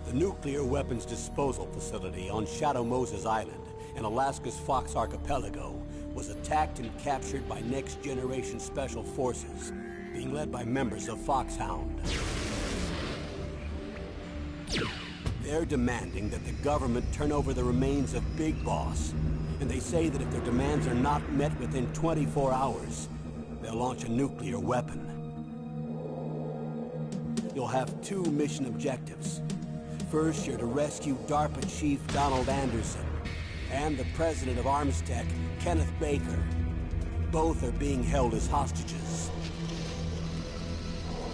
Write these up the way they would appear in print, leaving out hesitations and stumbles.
The nuclear weapons disposal facility on Shadow Moses Island in Alaska's Fox Archipelago was attacked and captured by Next Generation Special Forces, being led by members of Foxhound. They're demanding that the government turn over the remains of Big Boss, and they say that if their demands are not met within 24 hours, they'll launch a nuclear weapon. You'll have two mission objectives. First, you're to rescue DARPA Chief Donald Anderson and the president of Armstech, Kenneth Baker. Both are being held as hostages.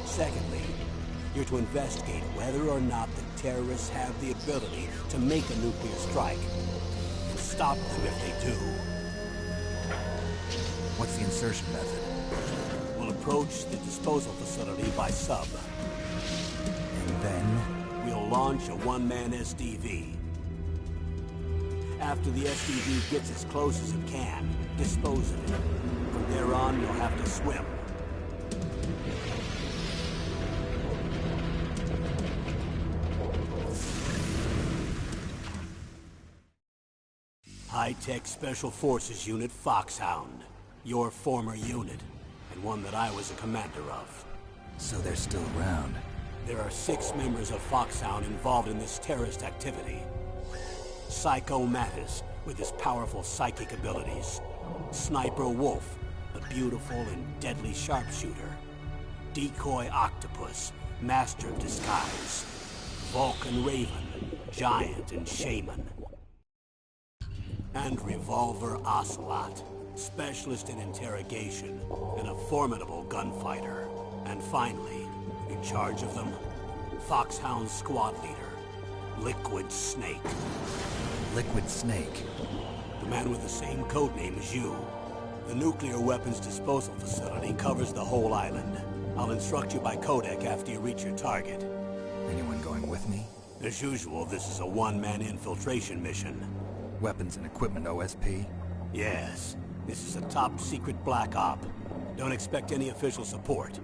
Secondly, you're to investigate whether or not the terrorists have the ability to make a nuclear strike, and stop them if they do. What's the insertion method? We'll approach the disposal facility by sub. And then? We'll launch a one-man SDV. After the SDV gets as close as it can, dispose of it. From there on, you'll have to swim. High-Tech Special Forces Unit Foxhound. Your former unit, and one that I was a commander of. So they're still around. There are 6 members of Foxhound involved in this terrorist activity. Psycho Mattis, with his powerful psychic abilities. Sniper Wolf, the beautiful and deadly sharpshooter. Decoy Octopus, master of disguise. Vulcan Raven, giant and shaman. And Revolver Ocelot, specialist in interrogation and a formidable gunfighter. And finally, in charge of them, Foxhound squad leader, Liquid Snake. Liquid Snake? The man with the same codename as you. The nuclear weapons disposal facility covers the whole island. I'll instruct you by codec after you reach your target. Anyone going with me? As usual, this is a one-man infiltration mission. Weapons and equipment OSP? Yes. This is a top-secret black op. Don't expect any official support.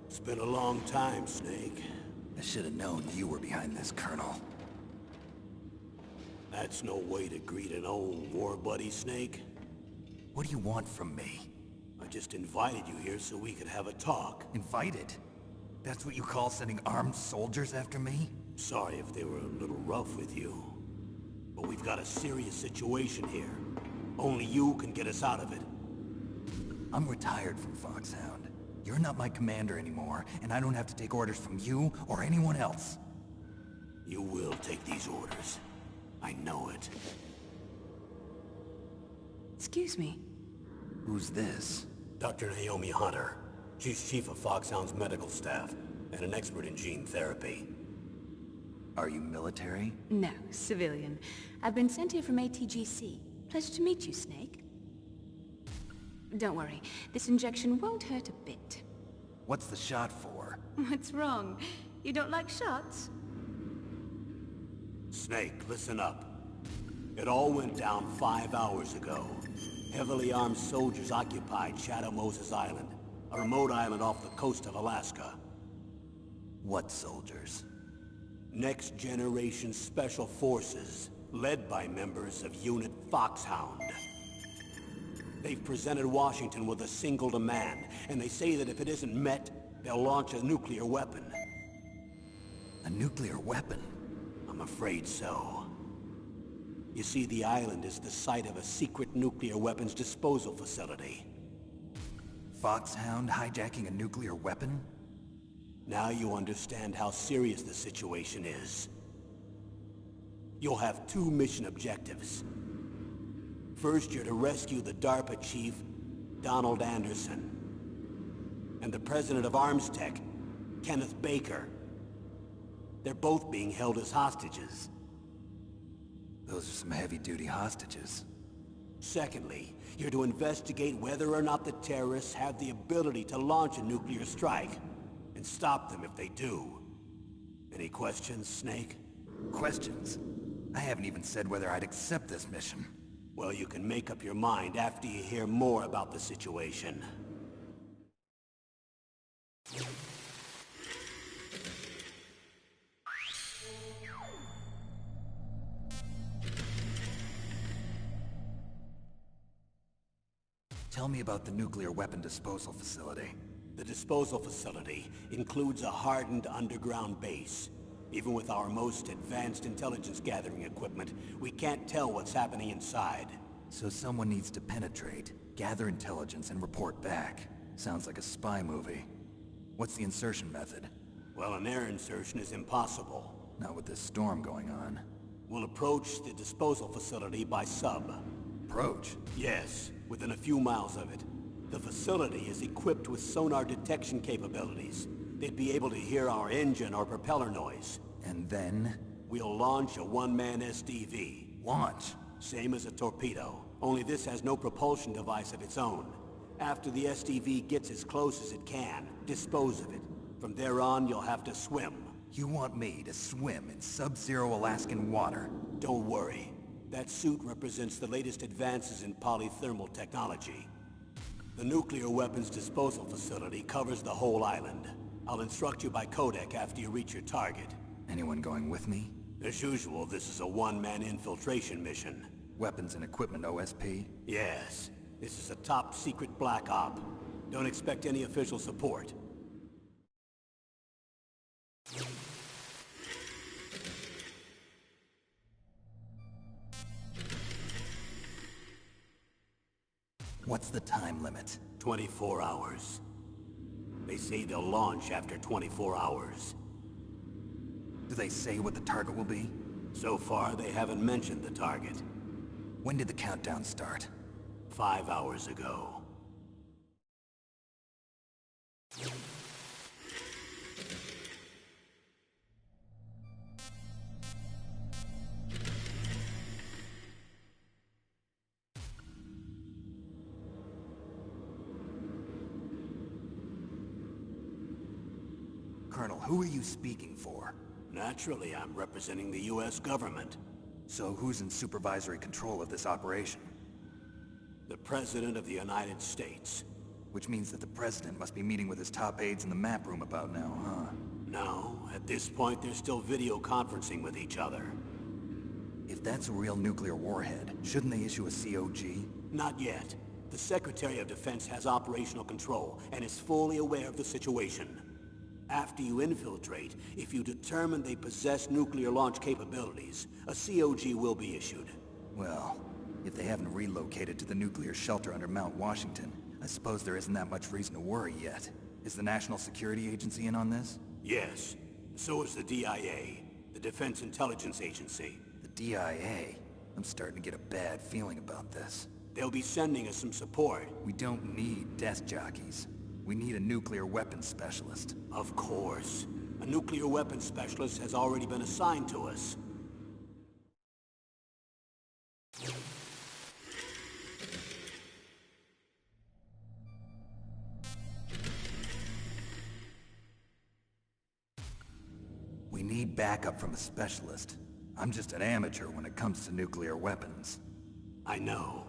It's been a long time, Snake. I should have known you were behind this, Colonel. That's no way to greet an old war buddy, Snake. What do you want from me? I just invited you here so we could have a talk. Invited? That's what you call sending armed soldiers after me? Sorry if they were a little rough with you. But we've got a serious situation here. Only you can get us out of it. I'm retired from Foxhound. You're not my commander anymore, and I don't have to take orders from you or anyone else. You will take these orders. I know it. Excuse me. Who's this? Dr. Naomi Hunter. She's chief of Foxhound's medical staff, and an expert in gene therapy. Are you military? No, civilian. I've been sent here from ATGC. Pleasure to meet you, Snake. Don't worry, this injection won't hurt a bit. What's the shot for? What's wrong? You don't like shots? Snake, listen up. It all went down 5 hours ago. Heavily armed soldiers occupied Shadow Moses Island, a remote island off the coast of Alaska. What soldiers? Next Generation Special Forces, led by members of Unit Foxhound. They've presented Washington with a single demand, and they say that if it isn't met, they'll launch a nuclear weapon. A nuclear weapon? I'm afraid so. You see, the island is the site of a secret nuclear weapons disposal facility. Foxhound hijacking a nuclear weapon? Now you understand how serious the situation is. You'll have two mission objectives. First, you're to rescue the DARPA chief, Donald Anderson, and the president of ArmsTech, Kenneth Baker. They're both being held as hostages. Those are some heavy-duty hostages. Secondly, you're to investigate whether or not the terrorists have the ability to launch a nuclear strike, and stop them if they do. Any questions, Snake? Questions? I haven't even said whether I'd accept this mission. Well, you can make up your mind after you hear more about the situation. Tell me about the nuclear weapon disposal facility. The disposal facility includes a hardened underground base. Even with our most advanced intelligence gathering equipment, we can't tell what's happening inside. So someone needs to penetrate, gather intelligence, and report back. Sounds like a spy movie. What's the insertion method? Well, an air insertion is impossible. Not with this storm going on. We'll approach the disposal facility by sub. Approach? Yes, within a few miles of it. The facility is equipped with sonar detection capabilities. They'd be able to hear our engine or propeller noise. And then? We'll launch a one-man SDV. Launch? Same as a torpedo, only this has no propulsion device of its own. After the SDV gets as close as it can, dispose of it. From there on, you'll have to swim. You want me to swim in sub-zero Alaskan water? Don't worry. That suit represents the latest advances in polythermal technology. The nuclear weapons disposal facility covers the whole island. I'll instruct you by codec after you reach your target. Anyone going with me? As usual, this is a one-man infiltration mission. Weapons and equipment OSP? Yes. This is a top-secret black op. Don't expect any official support. What's the time limit? 24 hours. They say they'll launch after 24 hours. Do they say what the target will be? So far, they haven't mentioned the target. When did the countdown start? 5 hours ago. Colonel, who are you speaking for? Naturally, I'm representing the U.S. government. So who's in supervisory control of this operation? The President of the United States. Which means that the President must be meeting with his top aides in the map room about now, huh? No, at this point they're still video conferencing with each other. If that's a real nuclear warhead, shouldn't they issue a COG? Not yet. The Secretary of Defense has operational control and is fully aware of the situation. After you infiltrate, if you determine they possess nuclear launch capabilities, a COG will be issued. Well, if they haven't relocated to the nuclear shelter under Mount Washington, I suppose there isn't that much reason to worry yet. Is the National Security Agency in on this? Yes. So is the DIA, the Defense Intelligence Agency. The DIA? I'm starting to get a bad feeling about this. They'll be sending us some support. We don't need desk jockeys. We need a nuclear weapons specialist. Of course. A nuclear weapons specialist has already been assigned to us. We need backup from a specialist. I'm just an amateur when it comes to nuclear weapons. I know.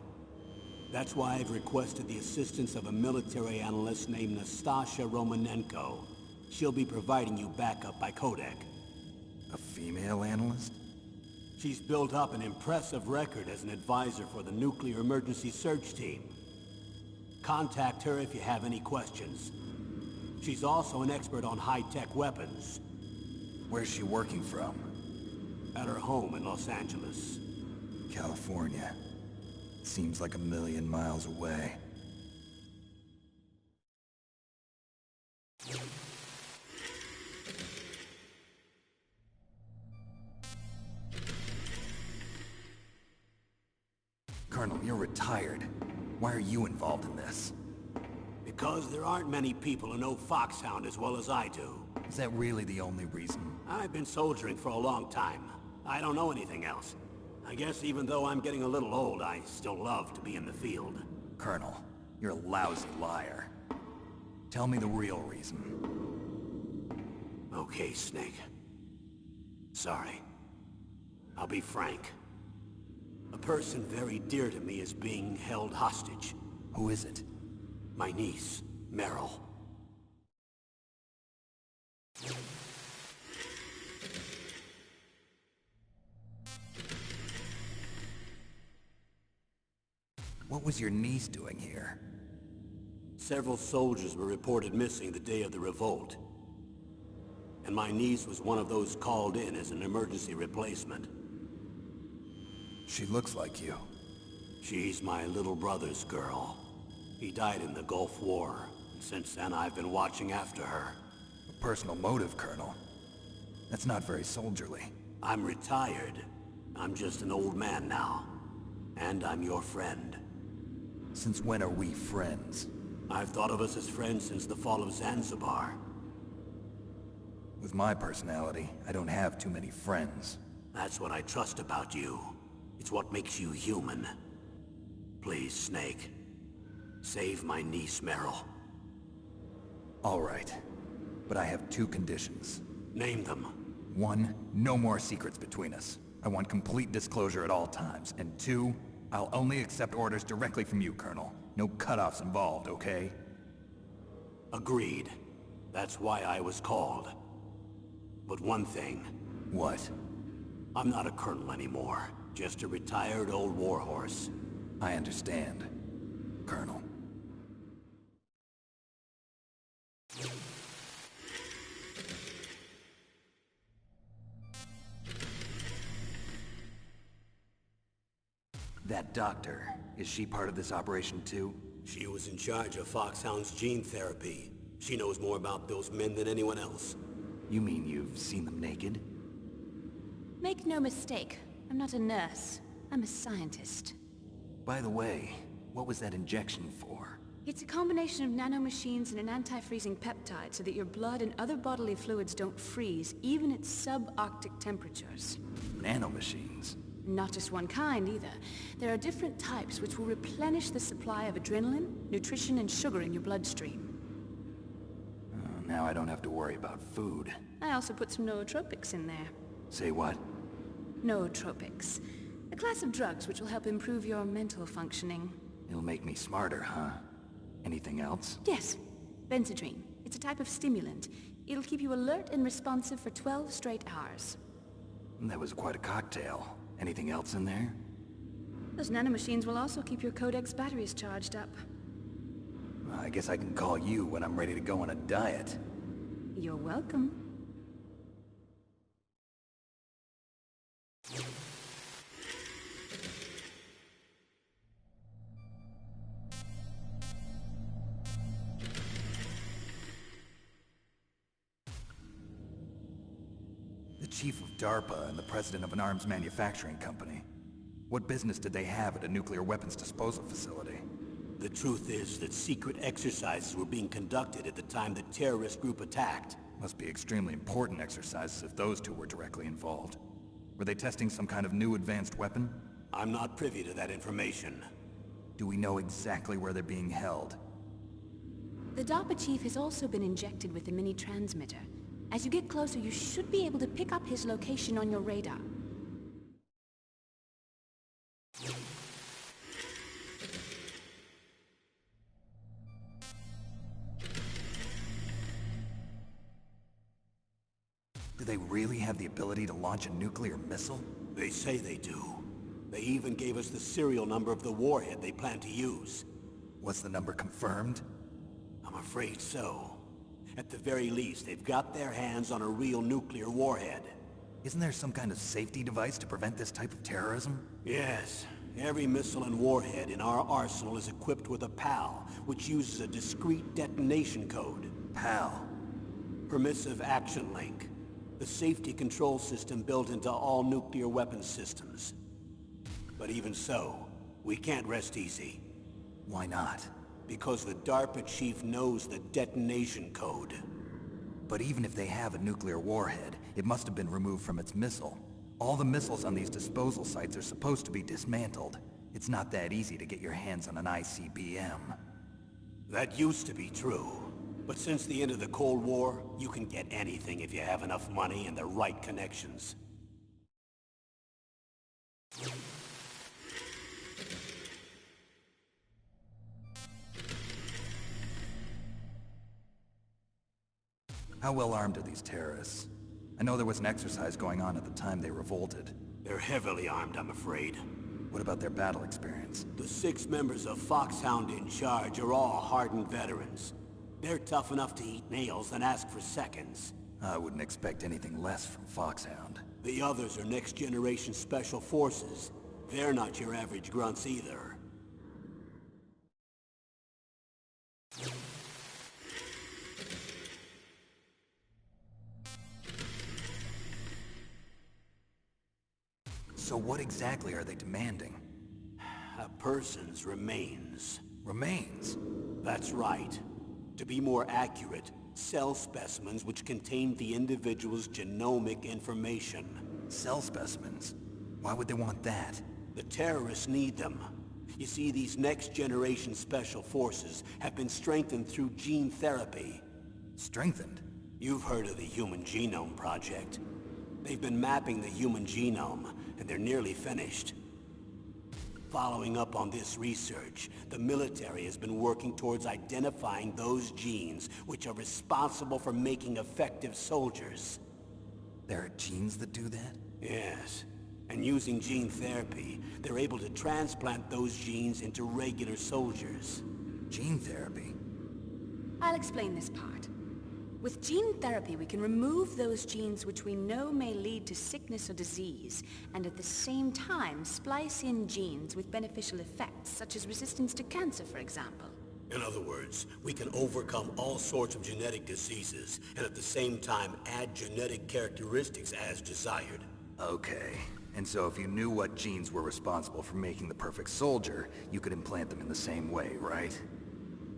That's why I've requested the assistance of a military analyst named Nastasha Romanenko. She'll be providing you backup by codec. A female analyst? She's built up an impressive record as an advisor for the Nuclear Emergency Search Team. Contact her if you have any questions. She's also an expert on high-tech weapons. Where's she working from? At her home in Los Angeles. California. Seems like 1,000,000 miles away. you're retired. Why are you involved in this? Because there aren't many people who know Foxhound as well as I do. Is that really the only reason? I've been soldiering for a long time. I don't know anything else. I guess even though I'm getting a little old, I still love to be in the field. Colonel, you're a lousy liar. Tell me the real reason. Okay, Snake. Sorry. I'll be frank. A person very dear to me is being held hostage. Who is it? My niece, Meryl. What was your niece doing here? Several soldiers were reported missing the day of the revolt. And my niece was one of those called in as an emergency replacement. She looks like you. She's my little brother's girl. He died in the Gulf War, and since then I've been watching after her. A personal motive, Colonel. That's not very soldierly. I'm retired. I'm just an old man now. And I'm your friend. Since when are we friends? I've thought of us as friends since the fall of Zanzibar. With my personality, I don't have too many friends. That's what I trust about you. It's what makes you human. Please, Snake. Save my niece, Meryl. All right. But I have two conditions. Name them. 1, no more secrets between us. I want complete disclosure at all times. And 2, I'll only accept orders directly from you, Colonel. No cutoffs involved, okay? Agreed. That's why I was called. But one thing. What? I'm not a colonel anymore. Just a retired old warhorse. I understand, Colonel. That doctor, is she part of this operation too? She was in charge of Foxhound's gene therapy. She knows more about those men than anyone else. You mean you've seen them naked? Make no mistake, I'm not a nurse. I'm a scientist. By the way, what was that injection for? It's a combination of nanomachines and an anti-freezing peptide so that your blood and other bodily fluids don't freeze, even at subarctic temperatures. Nanomachines? Not just one kind, either. There are different types which will replenish the supply of adrenaline, nutrition, and sugar in your bloodstream. Now I don't have to worry about food. I also put some nootropics in there. Say what? Nootropics. A class of drugs which will help improve your mental functioning. It'll make me smarter, huh? Anything else? Yes. Benzedrine. It's a type of stimulant. It'll keep you alert and responsive for 12 straight hours. That was quite a cocktail. Anything else in there? Those nanomachines will also keep your Codex batteries charged up. I guess I can call you when I'm ready to go on a diet. You're welcome. The chief of DARPA and the president of an arms manufacturing company. What business did they have at a nuclear weapons disposal facility? The truth is that secret exercises were being conducted at the time the terrorist group attacked. Must be extremely important exercises if those two were directly involved. Were they testing some kind of new advanced weapon? I'm not privy to that information. Do we know exactly where they're being held? The DARPA chief has also been injected with a mini-transmitter. As you get closer, you should be able to pick up his location on your radar. Do they really have the ability to launch a nuclear missile? They say they do. They even gave us the serial number of the warhead they plan to use. Was the number confirmed? I'm afraid so. At the very least, they've got their hands on a real nuclear warhead. Isn't there some kind of safety device to prevent this type of terrorism? Yes. Every missile and warhead in our arsenal is equipped with a PAL, which uses a discrete detonation code. PAL? Permissive Action Link. The safety control system built into all nuclear weapons systems. But even so, we can't rest easy. Why not? Because the DARPA chief knows the detonation code. But even if they have a nuclear warhead, it must have been removed from its missile. All the missiles on these disposal sites are supposed to be dismantled. It's not that easy to get your hands on an ICBM. That used to be true. But since the end of the Cold War, you can get anything if you have enough money and the right connections. How well armed are these terrorists? I know there was an exercise going on at the time they revolted. They're heavily armed, I'm afraid. What about their battle experience? The 6 members of Foxhound in charge are all hardened veterans. They're tough enough to eat nails and ask for seconds. I wouldn't expect anything less from Foxhound. The others are next-generation special forces. They're not your average grunts either. So what exactly are they demanding? A person's remains. Remains? That's right. To be more accurate, cell specimens which contain the individual's genomic information. Cell specimens? Why would they want that? The terrorists need them. You see, these next-generation special forces have been strengthened through gene therapy. Strengthened? You've heard of the Human Genome Project. They've been mapping the human genome, and they're nearly finished. Following up on this research, the military has been working towards identifying those genes which are responsible for making effective soldiers. There are genes that do that? Yes. And using gene therapy, they're able to transplant those genes into regular soldiers. Gene therapy? I'll explain this part. With gene therapy, we can remove those genes which we know may lead to sickness or disease, and at the same time splice in genes with beneficial effects, such as resistance to cancer, for example. In other words, we can overcome all sorts of genetic diseases, and at the same time add genetic characteristics as desired. Okay. And so if you knew what genes were responsible for making the perfect soldier, you could implant them in the same way, right?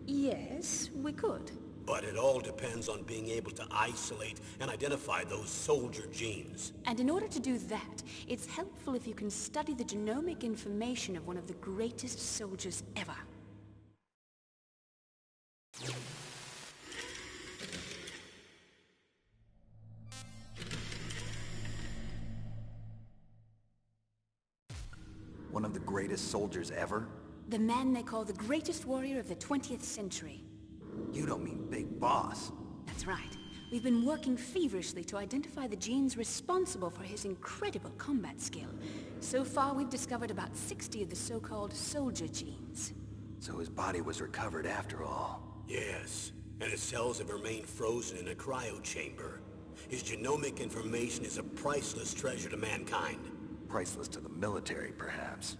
Yes, we could. But it all depends on being able to isolate and identify those soldier genes. And in order to do that, it's helpful if you can study the genomic information of one of the greatest soldiers ever. One of the greatest soldiers ever? The man they call the greatest warrior of the 20th century. You don't mean Big Boss. That's right. We've been working feverishly to identify the genes responsible for his incredible combat skill. So far, we've discovered about 60 of the so-called soldier genes. So his body was recovered after all. Yes, and his cells have remained frozen in a cryo chamber. His genomic information is a priceless treasure to mankind. Priceless to the military, perhaps.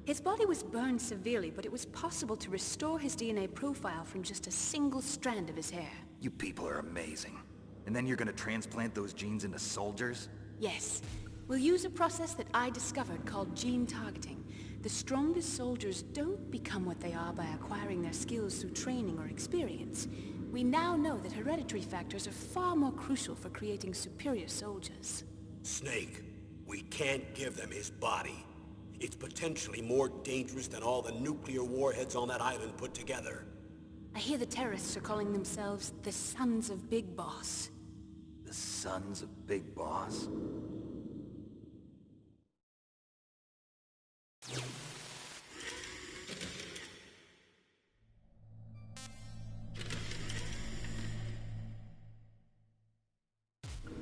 His body was burned severely, but it was possible to restore his DNA profile from just a single strand of his hair. You people are amazing. And then you're gonna transplant those genes into soldiers? Yes. We'll use a process that I discovered called gene targeting. The strongest soldiers don't become what they are by acquiring their skills through training or experience. We now know that hereditary factors are far more crucial for creating superior soldiers. Snake, we can't give them his body. It's potentially more dangerous than all the nuclear warheads on that island put together. I hear the terrorists are calling themselves the Sons of Big Boss. The Sons of Big Boss?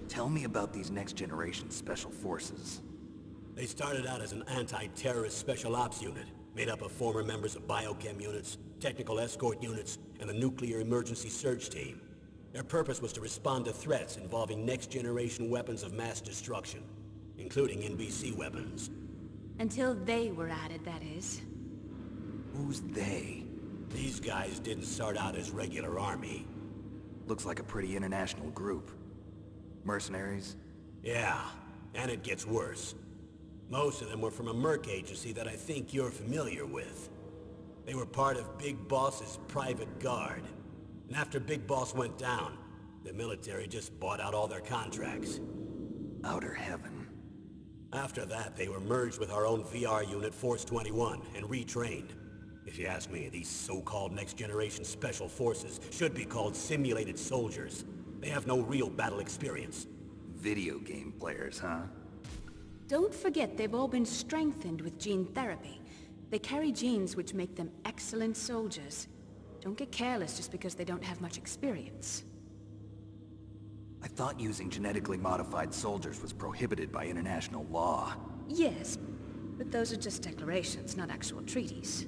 Tell me about these next-generation special forces. They started out as an anti-terrorist special ops unit, made up of former members of biochem units, technical escort units, and the nuclear emergency search team. Their purpose was to respond to threats involving next-generation weapons of mass destruction, including NBC weapons. Until they were added, that is. Who's they? These guys didn't start out as regular army. Looks like a pretty international group. Mercenaries? Yeah, and it gets worse. Most of them were from a merc agency that I think you're familiar with. They were part of Big Boss's private guard. And after Big Boss went down, the military just bought out all their contracts. Outer heaven. After that, they were merged with our own VR unit, Force 21, and retrained. If you ask me, these so-called next-generation special forces should be called simulated soldiers. They have no real battle experience. Video game players, huh? Don't forget they've all been strengthened with gene therapy. They carry genes which make them excellent soldiers. Don't get careless just because they don't have much experience. I thought using genetically modified soldiers was prohibited by international law. Yes, but those are just declarations, not actual treaties.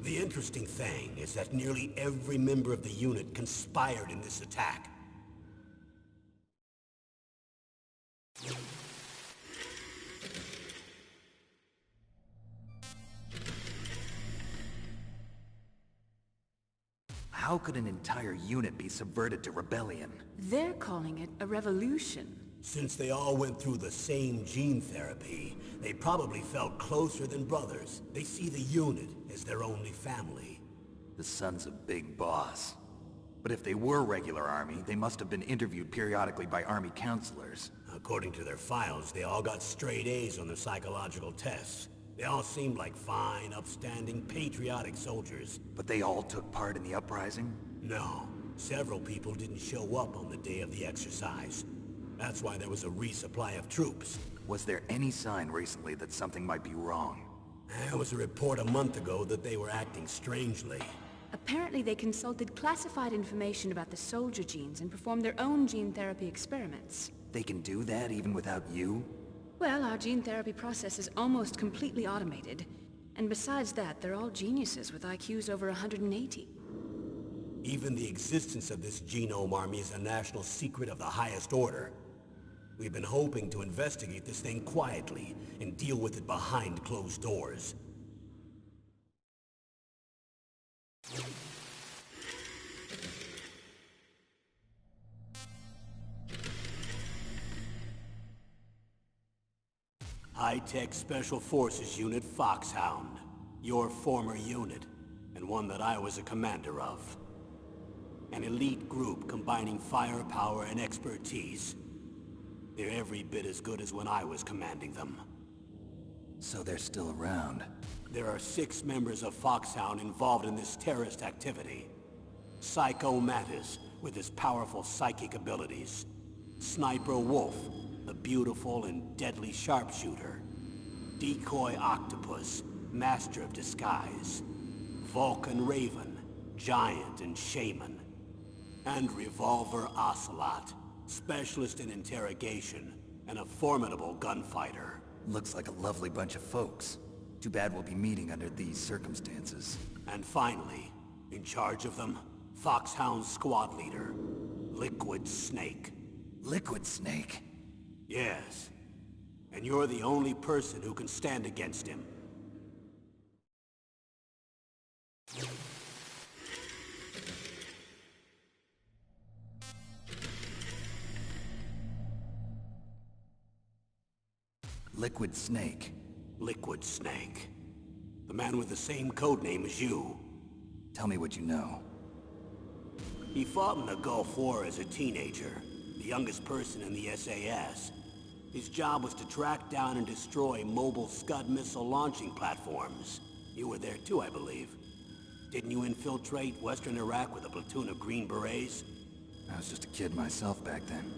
The interesting thing is that nearly every member of the unit conspired in this attack. How could an entire unit be subverted to rebellion? They're calling it a revolution. Since they all went through the same gene therapy, they probably felt closer than brothers. They see the unit as their only family. The sons of Big Boss. But if they were regular army, they must have been interviewed periodically by army counselors. According to their files, they all got straight A's on their psychological tests. They all seemed like fine, upstanding, patriotic soldiers. But they all took part in the uprising? No. Several people didn't show up on the day of the exercise. That's why there was a resupply of troops. Was there any sign recently that something might be wrong? There was a report a month ago that they were acting strangely. Apparently they consulted classified information about the soldier genes and performed their own gene therapy experiments. They can do that even without you? Well, our gene therapy process is almost completely automated. And besides that, they're all geniuses with IQs over 180. Even the existence of this genome army is a national secret of the highest order. We've been hoping to investigate this thing quietly and deal with it behind closed doors. High-Tech Special Forces Unit Foxhound. Your former unit, and one that I was a commander of. An elite group combining firepower and expertise. They're every bit as good as when I was commanding them. So they're still around. There are 6 members of Foxhound involved in this terrorist activity. Psycho Mantis, with his powerful psychic abilities. Sniper Wolf, a beautiful and deadly sharpshooter. Decoy Octopus, master of disguise. Vulcan Raven, giant and shaman. And Revolver Ocelot, specialist in interrogation and a formidable gunfighter. Looks like a lovely bunch of folks. Too bad we'll be meeting under these circumstances. And finally, in charge of them, Foxhound's squad leader, Liquid Snake. Liquid Snake? Yes. And you're the only person who can stand against him. Liquid Snake. Liquid Snake. The man with the same codename as you. Tell me what you know. He fought in the Gulf War as a teenager, the youngest person in the SAS. His job was to track down and destroy mobile Scud missile launching platforms. You were there too, I believe. Didn't you infiltrate Western Iraq with a platoon of Green Berets? I was just a kid myself back then.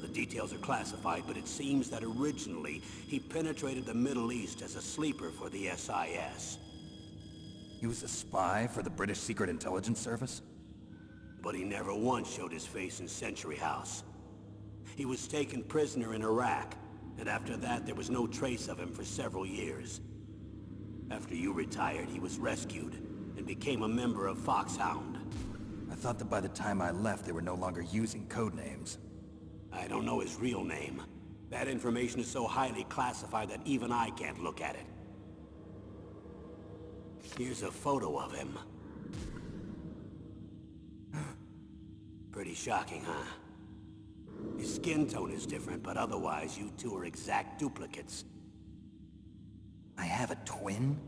The details are classified, but it seems that originally he penetrated the Middle East as a sleeper for the SIS. He was a spy for the British Secret Intelligence Service? But he never once showed his face in Century House. He was taken prisoner in Iraq, and after that there was no trace of him for several years. After you retired, he was rescued and became a member of Foxhound. I thought that by the time I left, they were no longer using codenames. I don't know his real name. That information is so highly classified that even I can't look at it. Here's a photo of him. Pretty shocking, huh? His skin tone is different, but otherwise you two are exact duplicates. I have a twin?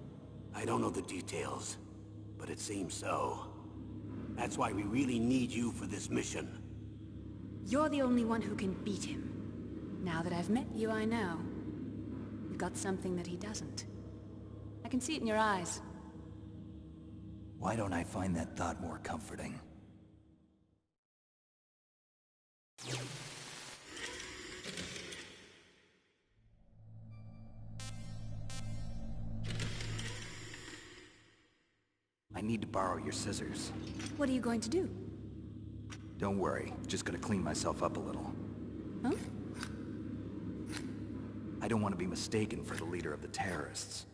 I don't know the details, but it seems so. That's why we really need you for this mission. You're the only one who can beat him. Now that I've met you, I know. You've got something that he doesn't. I can see it in your eyes. Why don't I find that thought more comforting? I need to borrow your scissors. What are you going to do? Don't worry, just gonna clean myself up a little. Huh? I don't want to be mistaken for the leader of the terrorists.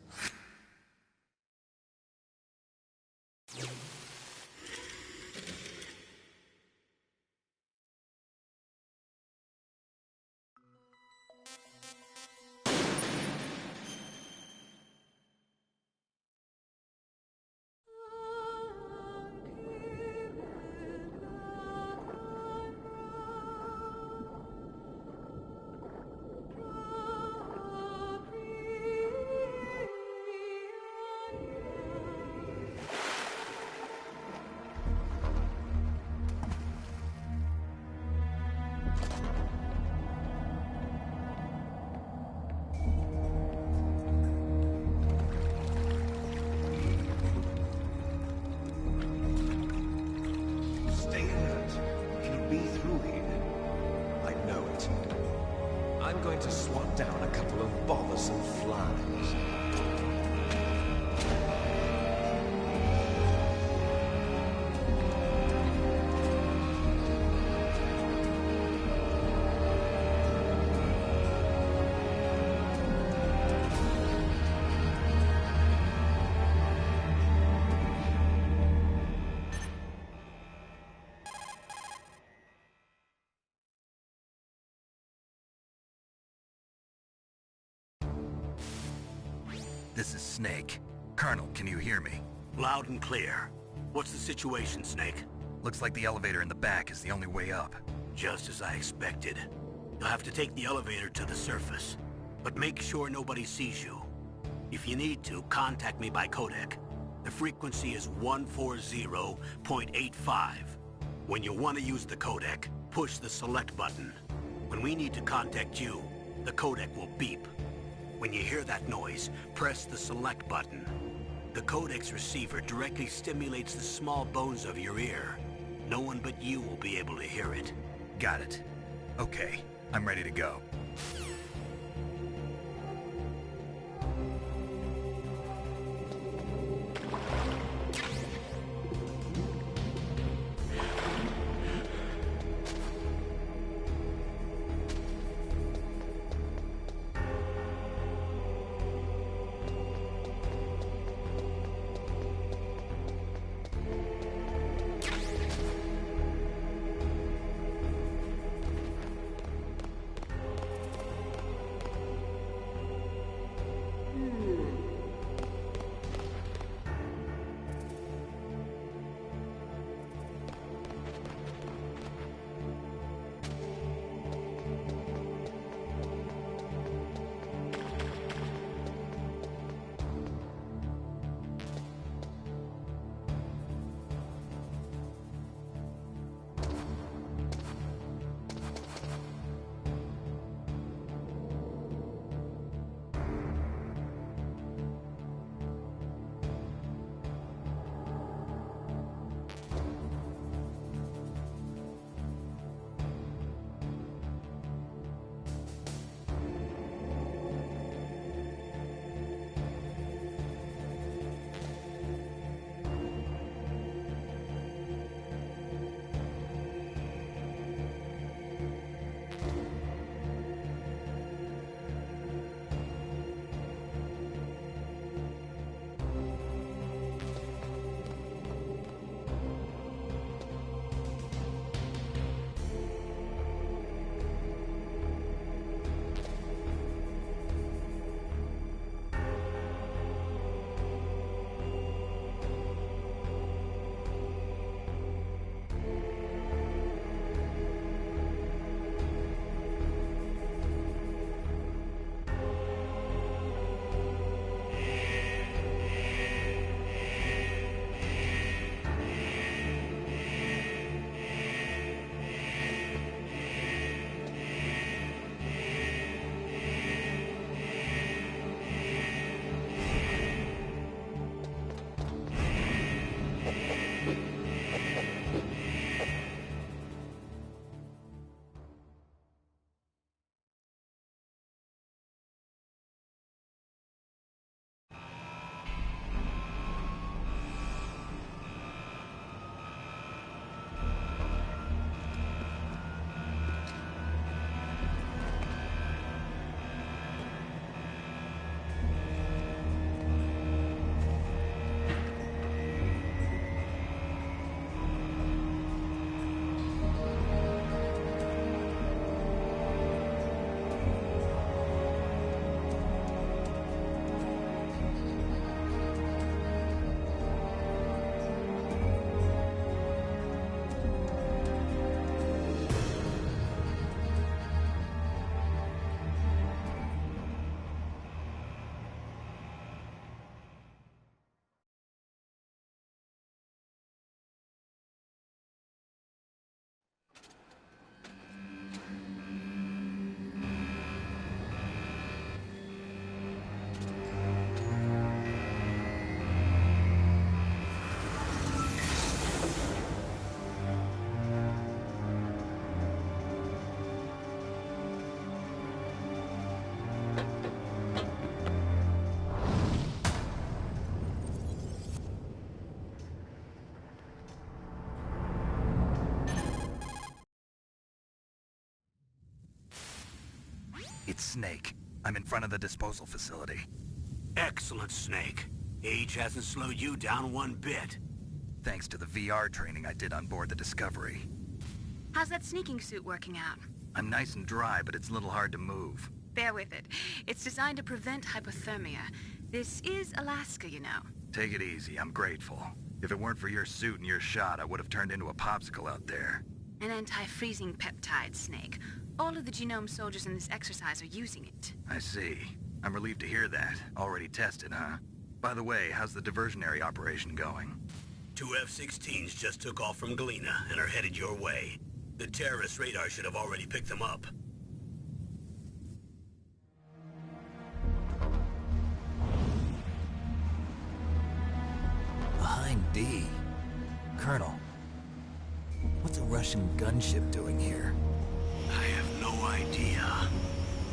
I'm going to swat down a couple of bothersome flies. This is Snake. Colonel, can you hear me? Loud and clear. What's the situation, Snake? Looks like the elevator in the back is the only way up. Just as I expected. You'll have to take the elevator to the surface. But make sure nobody sees you. If you need to, contact me by codec. The frequency is 140.85. When you want to use the codec, push the select button. When we need to contact you, the codec will beep. When you hear that noise, press the select button. The codec's receiver directly stimulates the small bones of your ear. No one but you will be able to hear it. Got it. Okay, I'm ready to go. It's Snake. I'm in front of the disposal facility. Excellent, Snake. Age hasn't slowed you down one bit. Thanks to the VR training I did on board the Discovery. How's that sneaking suit working out? I'm nice and dry, but it's a little hard to move. Bear with it. It's designed to prevent hypothermia. This is Alaska, you know. Take it easy, I'm grateful. If it weren't for your suit and your shot, I would have turned into a popsicle out there. An anti-freezing peptide, Snake. All of the genome soldiers in this exercise are using it. I see. I'm relieved to hear that. Already tested, huh? By the way, how's the diversionary operation going? 2 F-16s just took off from Galena and are headed your way. The terrorist radar should have already picked them up. Behind D. Colonel, what's a Russian gunship doing here? I have no idea,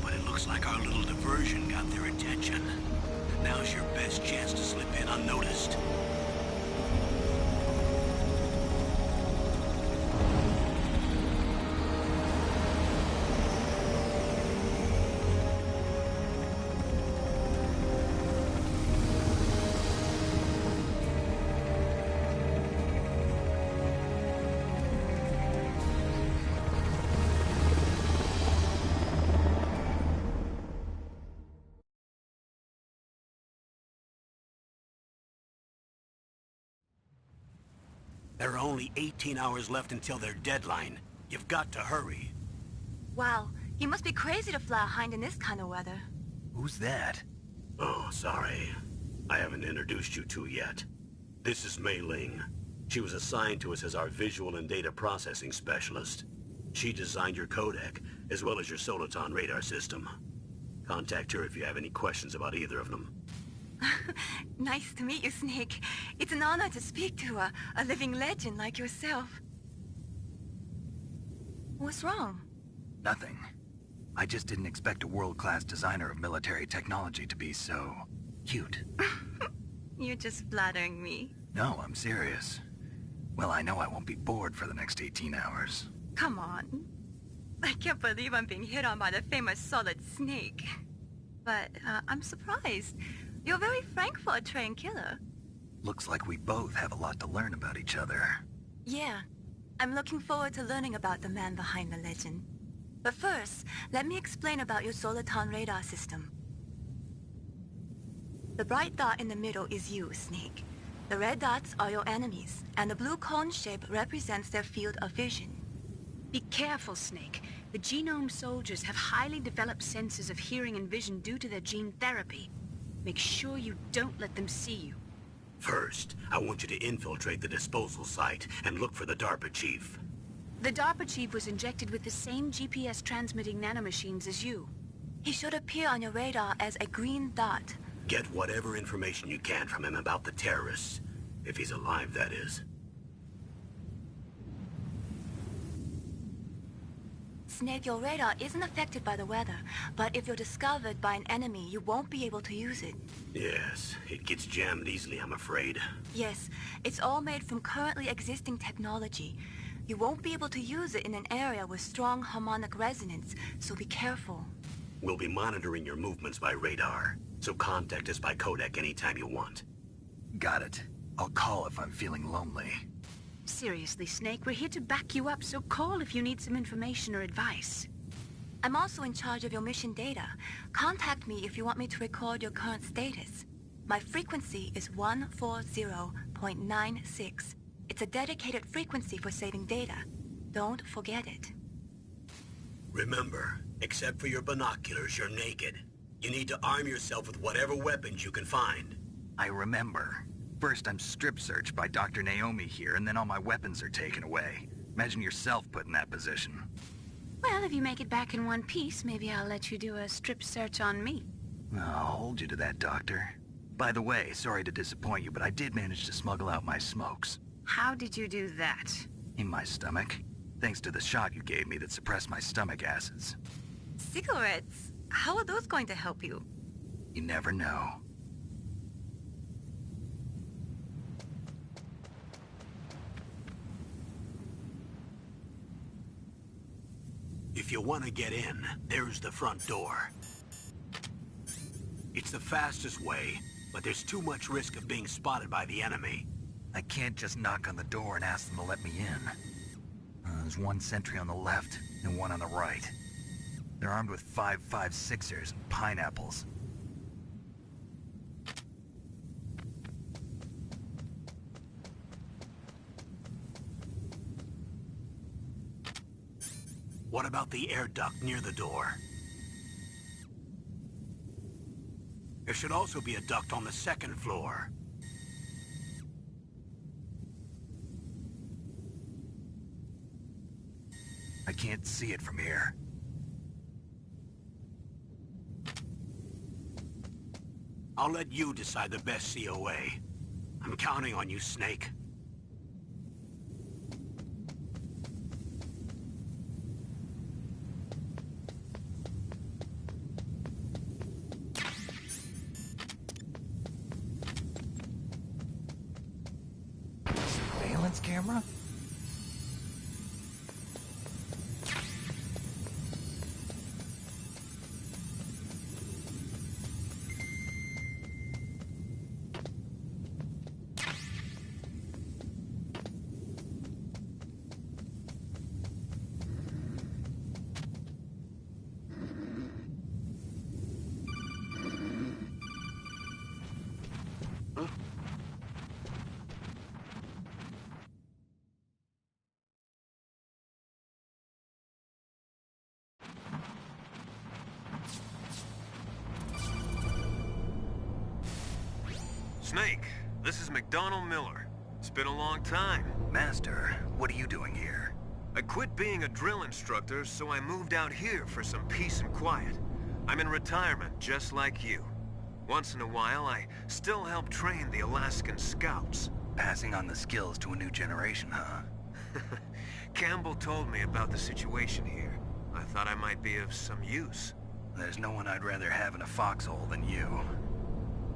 but it looks like our little diversion got their attention. Now's your best chance to slip in unnoticed. There are only 18 hours left until their deadline. You've got to hurry. Wow, you must be crazy to fly a hind in this kind of weather. Who's that? Oh, sorry. I haven't introduced you to yet. This is Mei Ling. She was assigned to us as our visual and data processing specialist. She designed your codec, as well as your Soliton radar system. Contact her if you have any questions about either of them. Nice to meet you, Snake. It's an honor to speak to a living legend like yourself. What's wrong? Nothing. I just didn't expect a world-class designer of military technology to be so... cute. You're just flattering me. No, I'm serious. Well, I know I won't be bored for the next 18 hours. Come on. I can't believe I'm being hit on by the famous Solid Snake. But I'm surprised. You're very frank for a trained killer. Looks like we both have a lot to learn about each other. Yeah. I'm looking forward to learning about the man behind the legend. But first, let me explain about your Soliton radar system. The bright dot in the middle is you, Snake. The red dots are your enemies, and the blue cone shape represents their field of vision. Be careful, Snake. The genome soldiers have highly developed senses of hearing and vision due to their gene therapy. Make sure you don't let them see you. First, I want you to infiltrate the disposal site and look for the DARPA chief. The DARPA chief was injected with the same GPS-transmitting nanomachines as you. He should appear on your radar as a green dot. Get whatever information you can from him about the terrorists. If he's alive, that is. Snake, your radar isn't affected by the weather, but if you're discovered by an enemy, you won't be able to use it. Yes, it gets jammed easily, I'm afraid. Yes, it's all made from currently existing technology. You won't be able to use it in an area with strong harmonic resonance, so be careful. We'll be monitoring your movements by radar, so contact us by codec anytime you want. Got it. I'll call if I'm feeling lonely. Seriously, Snake, we're here to back you up, so call if you need some information or advice. I'm also in charge of your mission data. Contact me if you want me to record your current status. My frequency is 140.96. It's a dedicated frequency for saving data. Don't forget it. Remember, except for your binoculars, you're naked. You need to arm yourself with whatever weapons you can find. I remember. First, I'm strip-searched by Dr. Naomi here, and then all my weapons are taken away. Imagine yourself put in that position. Well, if you make it back in one piece, maybe I'll let you do a strip search on me. I'll hold you to that, Doctor. By the way, sorry to disappoint you, but I did manage to smuggle out my smokes. How did you do that? In my stomach. Thanks to the shot you gave me that suppressed my stomach acids. Cigarettes? How are those going to help you? You never know. If If you want to get in, there's the front door. It's the fastest way, but there's too much risk of being spotted by the enemy. I can't just knock on the door and ask them to let me in. There's one sentry on the left and one on the right. They're armed with 5.56ers and pineapples. What about the air duct near the door? There should also be a duct on the second floor. I can't see it from here. I'll let you decide the best COA. I'm counting on you, Snake. Surveillance camera? Snake, this is McDonald Miller. It's been a long time. Master, what are you doing here? I quit being a drill instructor, so I moved out here for some peace and quiet. I'm in retirement, just like you. Once in a while, I still help train the Alaskan Scouts. Passing on the skills to a new generation, huh? Campbell told me about the situation here. I thought I might be of some use. There's no one I'd rather have in a foxhole than you.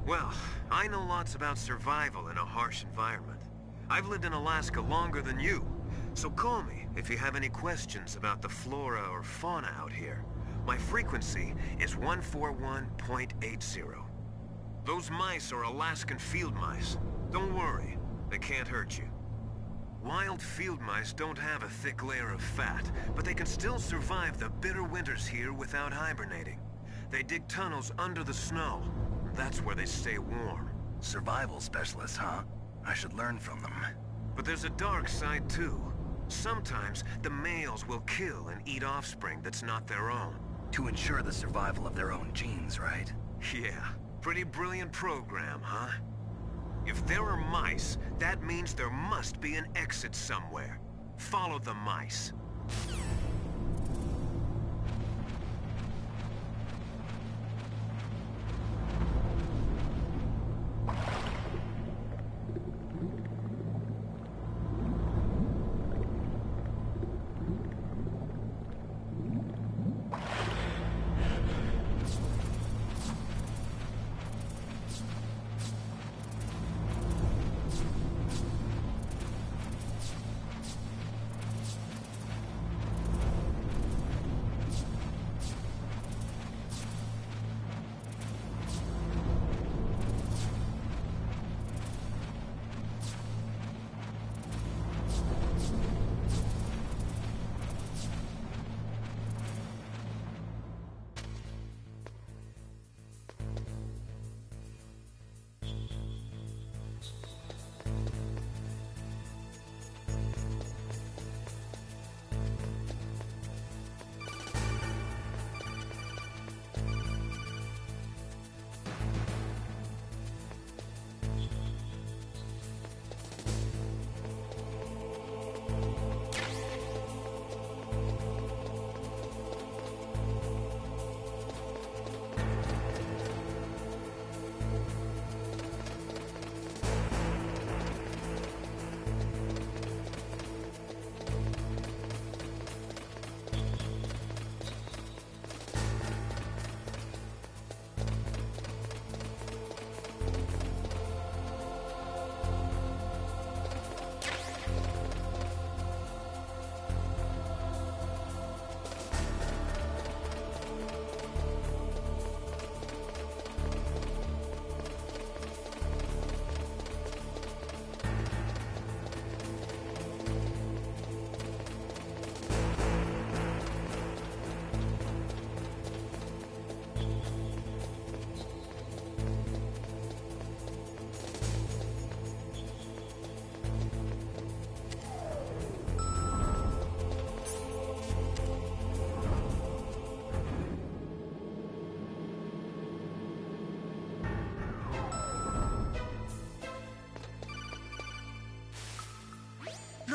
Well, I know lots about survival in a harsh environment. I've lived in Alaska longer than you, so call me if you have any questions about the flora or fauna out here. My frequency is 141.80. Those mice are Alaskan field mice. Don't worry, they can't hurt you. Wild field mice don't have a thick layer of fat, but they can still survive the bitter winters here without hibernating. They dig tunnels under the snow. That's where they stay warm. Survival specialists, huh? I should learn from them. But there's a dark side too. Sometimes the males will kill and eat offspring that's not their own. To ensure the survival of their own genes, right? Yeah, pretty brilliant program, huh? If there are mice, that means there must be an exit somewhere. Follow the mice.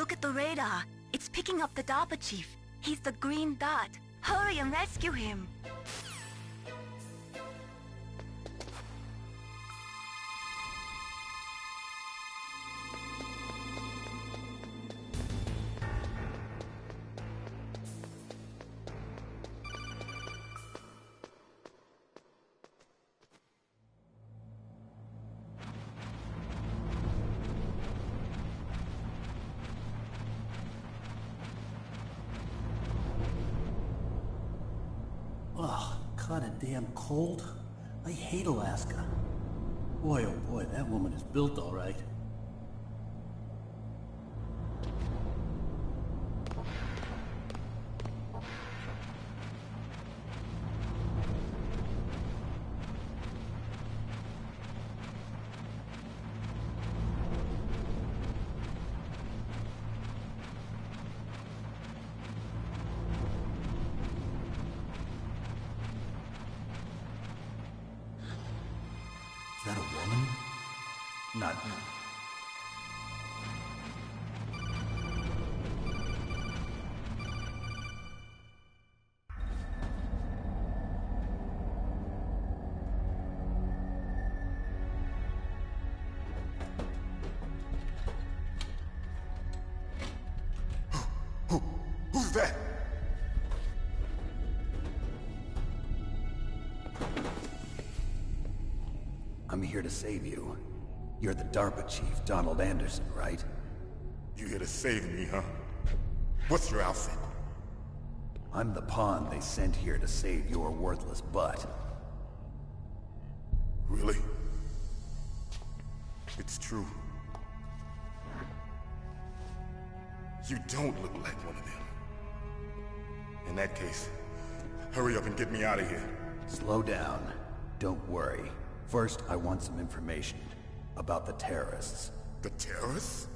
Look at the radar. It's picking up the DARPA chief. He's the green dot. Hurry and rescue him. Ugh, kinda damn cold. I hate Alaska. Boy, oh boy, that woman is built all right. Is that a woman? Not... Who's that? I'm here to save you. You're the DARPA chief, Donald Anderson, right? You here to save me, huh? What's your outfit? I'm the pawn they sent here to save your worthless butt. Really? It's true. You don't look like one of them. In that case, hurry up and get me out of here. Slow down. Don't worry. First, I want some information about the terrorists. The terrorists?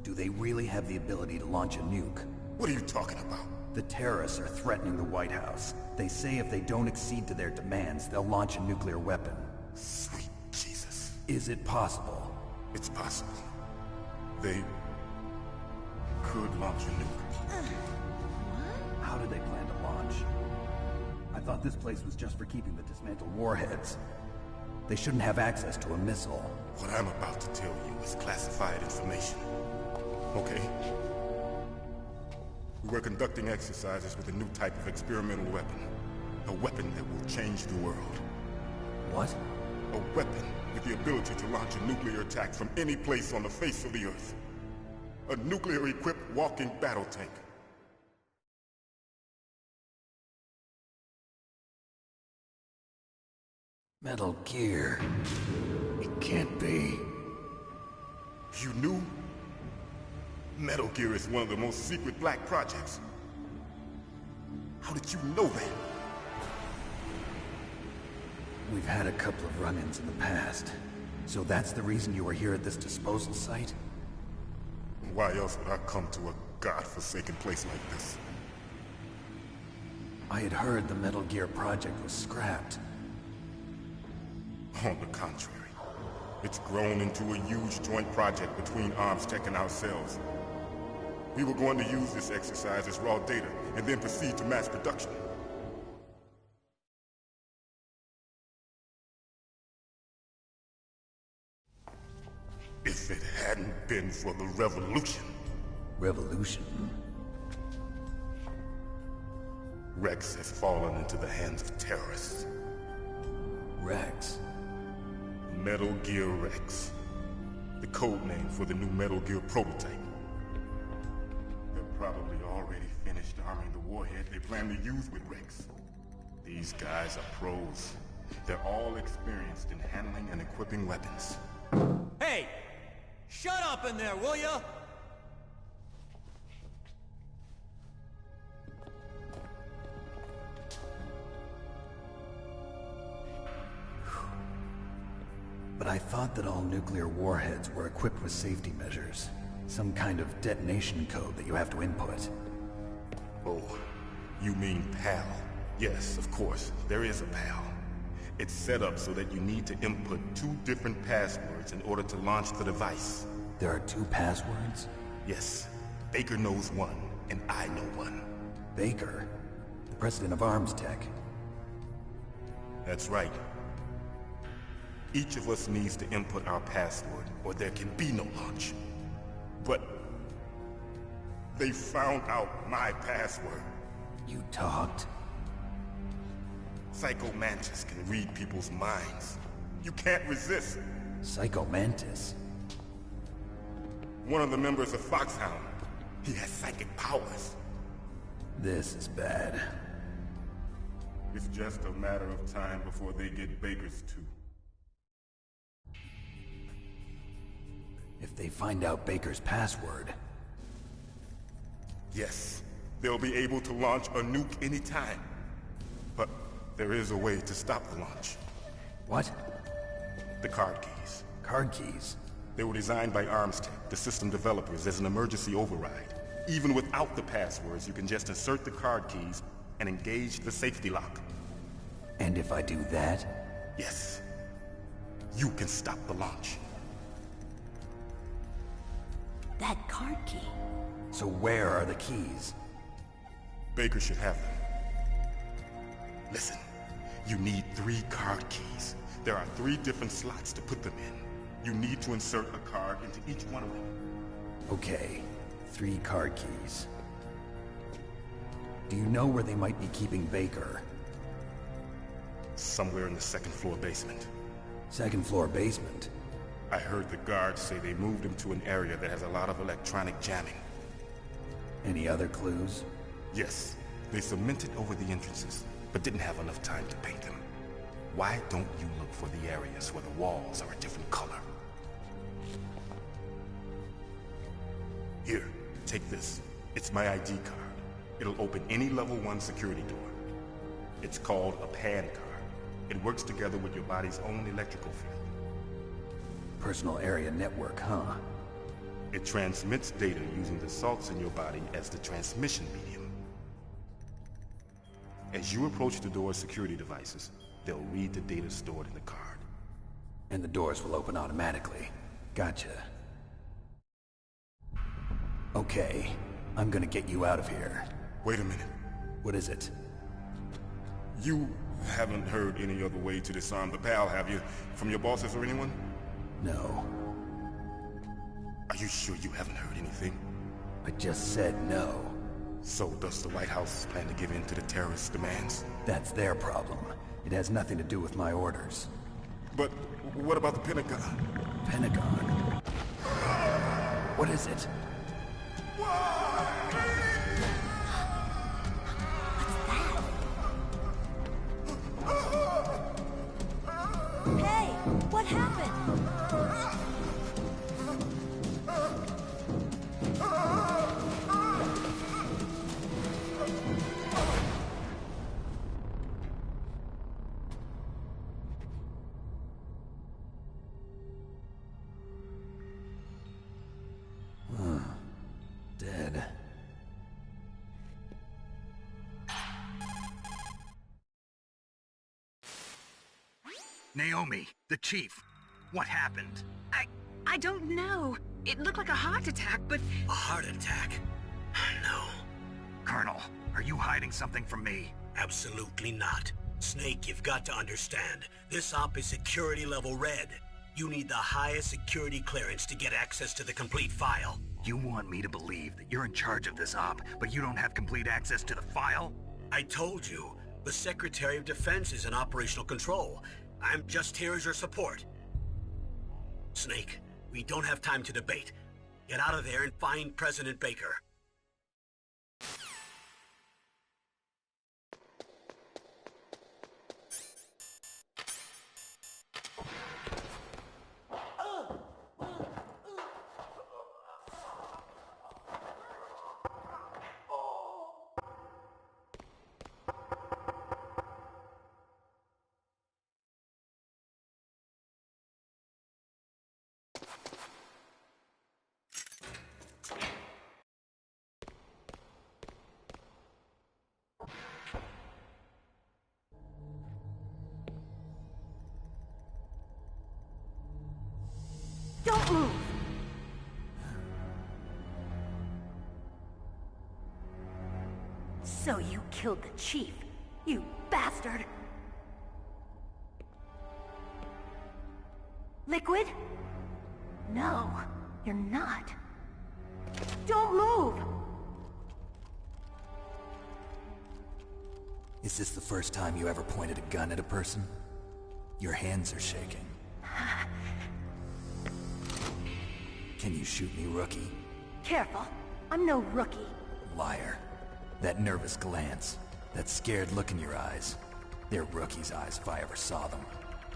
Do they really have the ability to launch a nuke? What are you talking about? The terrorists are threatening the White House. They say if they don't accede to their demands, they'll launch a nuclear weapon. Sweet Jesus. Is it possible? It's possible. They could launch a nuke. How do they plan to launch? I thought this place was just for keeping the dismantled warheads. They shouldn't have access to a missile. What I'm about to tell you is classified information. Okay? We were conducting exercises with a new type of experimental weapon. A weapon that will change the world. What? A weapon with the ability to launch a nuclear attack from any place on the face of the Earth. A nuclear-equipped walking battle tank. Metal Gear. It can't be. You knew? Metal Gear is one of the most secret black projects. How did you know that? We've had a couple of run-ins in the past. So that's the reason you were here at this disposal site? Why else would I come to a godforsaken place like this? I had heard the Metal Gear project was scrapped. On the contrary, it's grown into a huge joint project between ArmsTech and ourselves. We were going to use this exercise as raw data, and then proceed to mass production. If it hadn't been for the revolution... Revolution? Rex has fallen into the hands of terrorists. Rex? Metal Gear Rex. The code name for the new Metal Gear prototype. They're probably already finished arming the warhead they plan to use with Rex. These guys are pros. They're all experienced in handling and equipping weapons. Hey! Shut up in there, will ya? But I thought that all nuclear warheads were equipped with safety measures. Some kind of detonation code that you have to input. Oh, you mean PAL? Yes, of course, there is a PAL. It's set up so that you need to input 2 different passwords in order to launch the device. There are 2 passwords? Yes. Baker knows one, and I know one. Baker? The president of Arms Tech. That's right. Each of us needs to input our password, or there can be no launch. But they found out my password. You talked? Psycho Mantis can read people's minds. You can't resist. Psycho Mantis? One of the members of Foxhound. He has psychic powers. This is bad. It's just a matter of time before they get Baker's too. If they find out Baker's password... Yes, they'll be able to launch a nuke anytime. But there is a way to stop the launch. What? The card keys. Card keys? They were designed by ArmsTech, the system developers, as an emergency override. Even without the passwords, you can just insert the card keys and engage the safety lock. And if I do that? Yes. You can stop the launch. That card key. So where are the keys? Baker should have them. Listen, you need 3 card keys. There are 3 different slots to put them in. You need to insert a card into each one of them. Okay, 3 card keys. Do you know where they might be keeping Baker? Somewhere in the 2nd floor basement. 2nd floor basement? I heard the guards say they moved him to an area that has a lot of electronic jamming. Any other clues? Yes, they cemented over the entrances, but didn't have enough time to paint them. Why don't you look for the areas where the walls are a different color? Here, take this. It's my ID card. It'll open any level 1 security door. It's called a PAN card. It works together with your body's own electrical field. Personal area network, huh? It transmits data using the salts in your body as the transmission medium. As you approach the door's security devices, they'll read the data stored in the card. And the doors will open automatically. Gotcha. Okay, I'm gonna get you out of here. Wait a minute. What is it? You haven't heard any other way to disarm the PAL, have you? From your bosses or anyone? No. Are you sure you haven't heard anything? I just said no. So does the White House plan to give in to the terrorists' demands? That's their problem. It has nothing to do with my orders. But what about the Pentagon? Pentagon? What is it? Hey, what happened? Dead. Naomi, the chief. What happened? I don't know. It looked like a heart attack, but... A heart attack? No. Colonel, are you hiding something from me? Absolutely not. Snake, you've got to understand. This op is security level red. You need the highest security clearance to get access to the complete file. You want me to believe that you're in charge of this op, but you don't have complete access to the file? I told you. The Secretary of Defense is in operational control. I'm just here as your support. Snake, we don't have time to debate. Get out of there and find President Baker. Don't move! So you killed the chief, you bastard! Liquid? No, you're not. Don't move! Is this the first time you ever pointed a gun at a person? Your hands are shaking. Can you shoot me, rookie? Careful, I'm no rookie. Liar. That nervous glance, that scared look in your eyes. They're rookie's eyes if I ever saw them.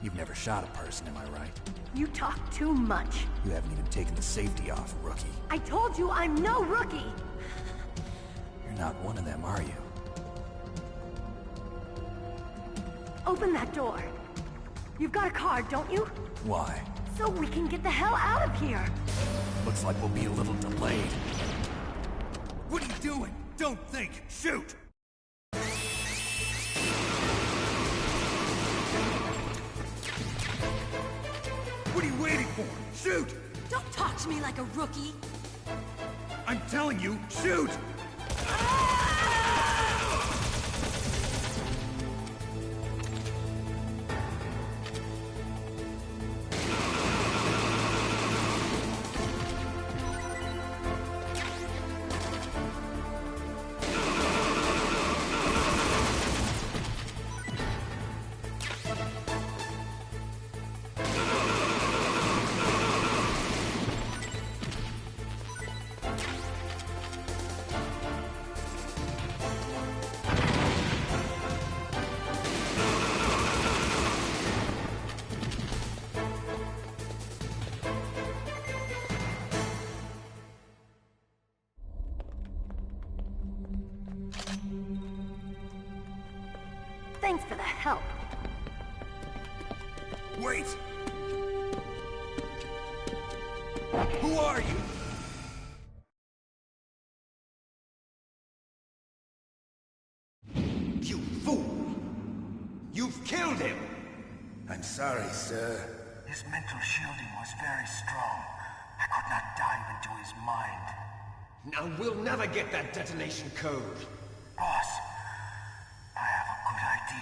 You've never shot a person, am I right? You talk too much. You haven't even taken the safety off, rookie. I told you I'm no rookie! You're not one of them, are you? Open that door. You've got a card, don't you? Why? So we can get the hell out of here! Looks like we'll be a little delayed. What are you doing? Don't think! Shoot! What are you waiting for? Shoot! Don't talk to me like a rookie! I'm telling you, shoot! Thanks for the help. Wait! Who are you? You fool! You've killed him! I'm sorry, sir. His mental shielding was very strong. I could not dive into his mind. Now we'll never get that detonation code. Boss, I have a good idea.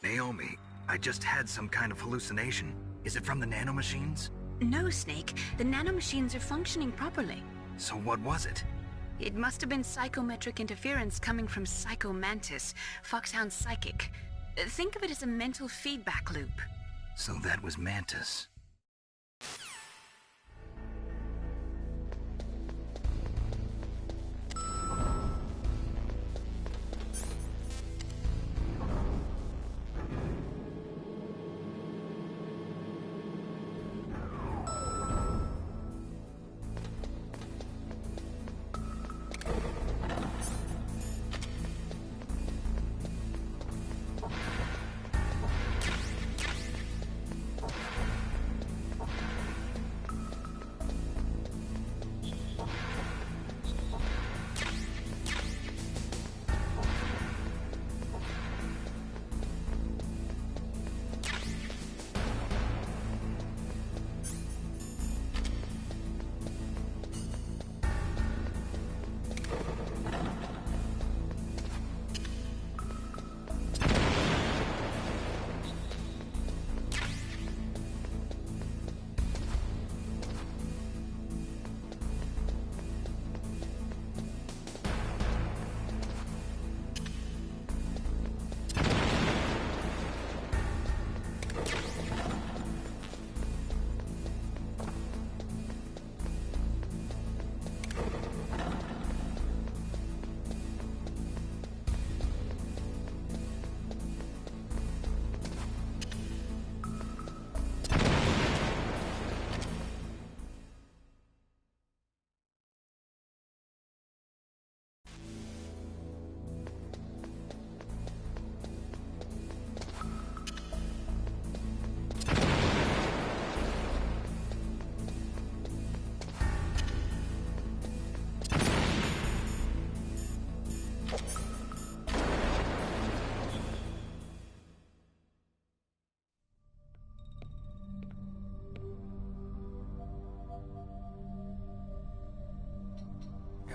Naomi, I just had some kind of hallucination. Is it from the nanomachines? No, Snake. The nanomachines are functioning properly. So what was it? It must have been psychometric interference coming from Psycho Mantis, Foxhound's psychic. Think of it as a mental feedback loop. So that was Mantis.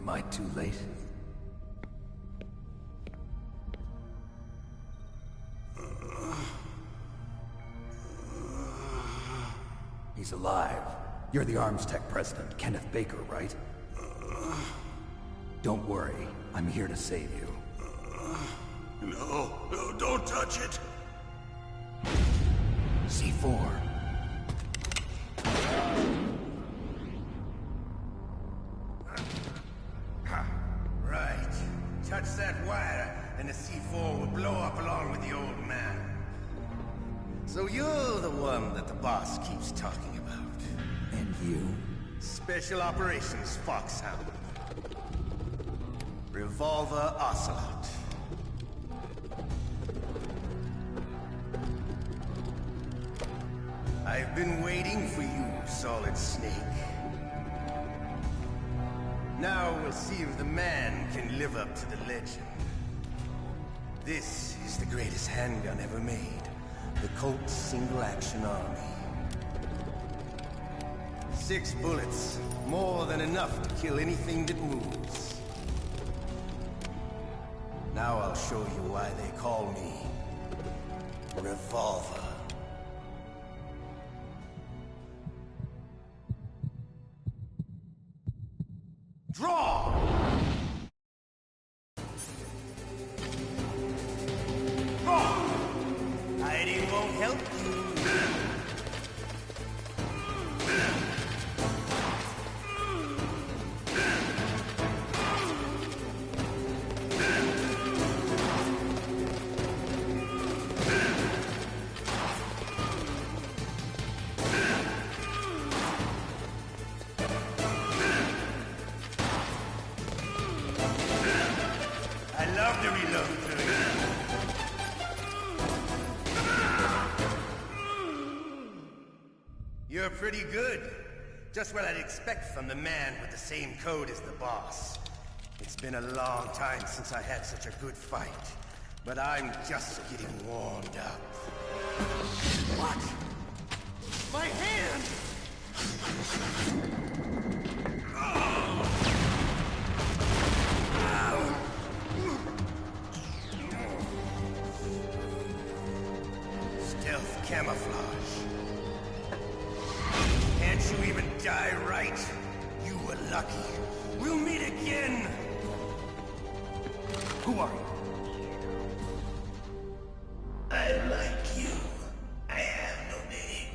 Am I too late? He's alive. You're the Arms Tech president, Kenneth Baker, right? Don't worry. I'm here to save you. No, don't touch it! C4. Right. Touch that wire, and the C4 will blow up along with the old man. So you're the one that the boss keeps talking about. And you? Special Operations Foxhound. Revolver Ocelot. I've been waiting for you, Solid Snake. Now we'll see if the man can live up to the legend. This is the greatest handgun ever made. The Colt Single Action Army. 6 bullets, more than enough to kill anything that moves. Now I'll show you why they call me Revolver. Draw! Hiding won't help you. I love to reload through it. You're pretty good. Just what I'd expect from the man with the same code as the boss. It's been a long time since I had such a good fight, but I'm just getting warmed up. What? My hand! Stealth camouflage. Can't you even die right? You were lucky. We'll meet again! Who are you? I like you. I have no name.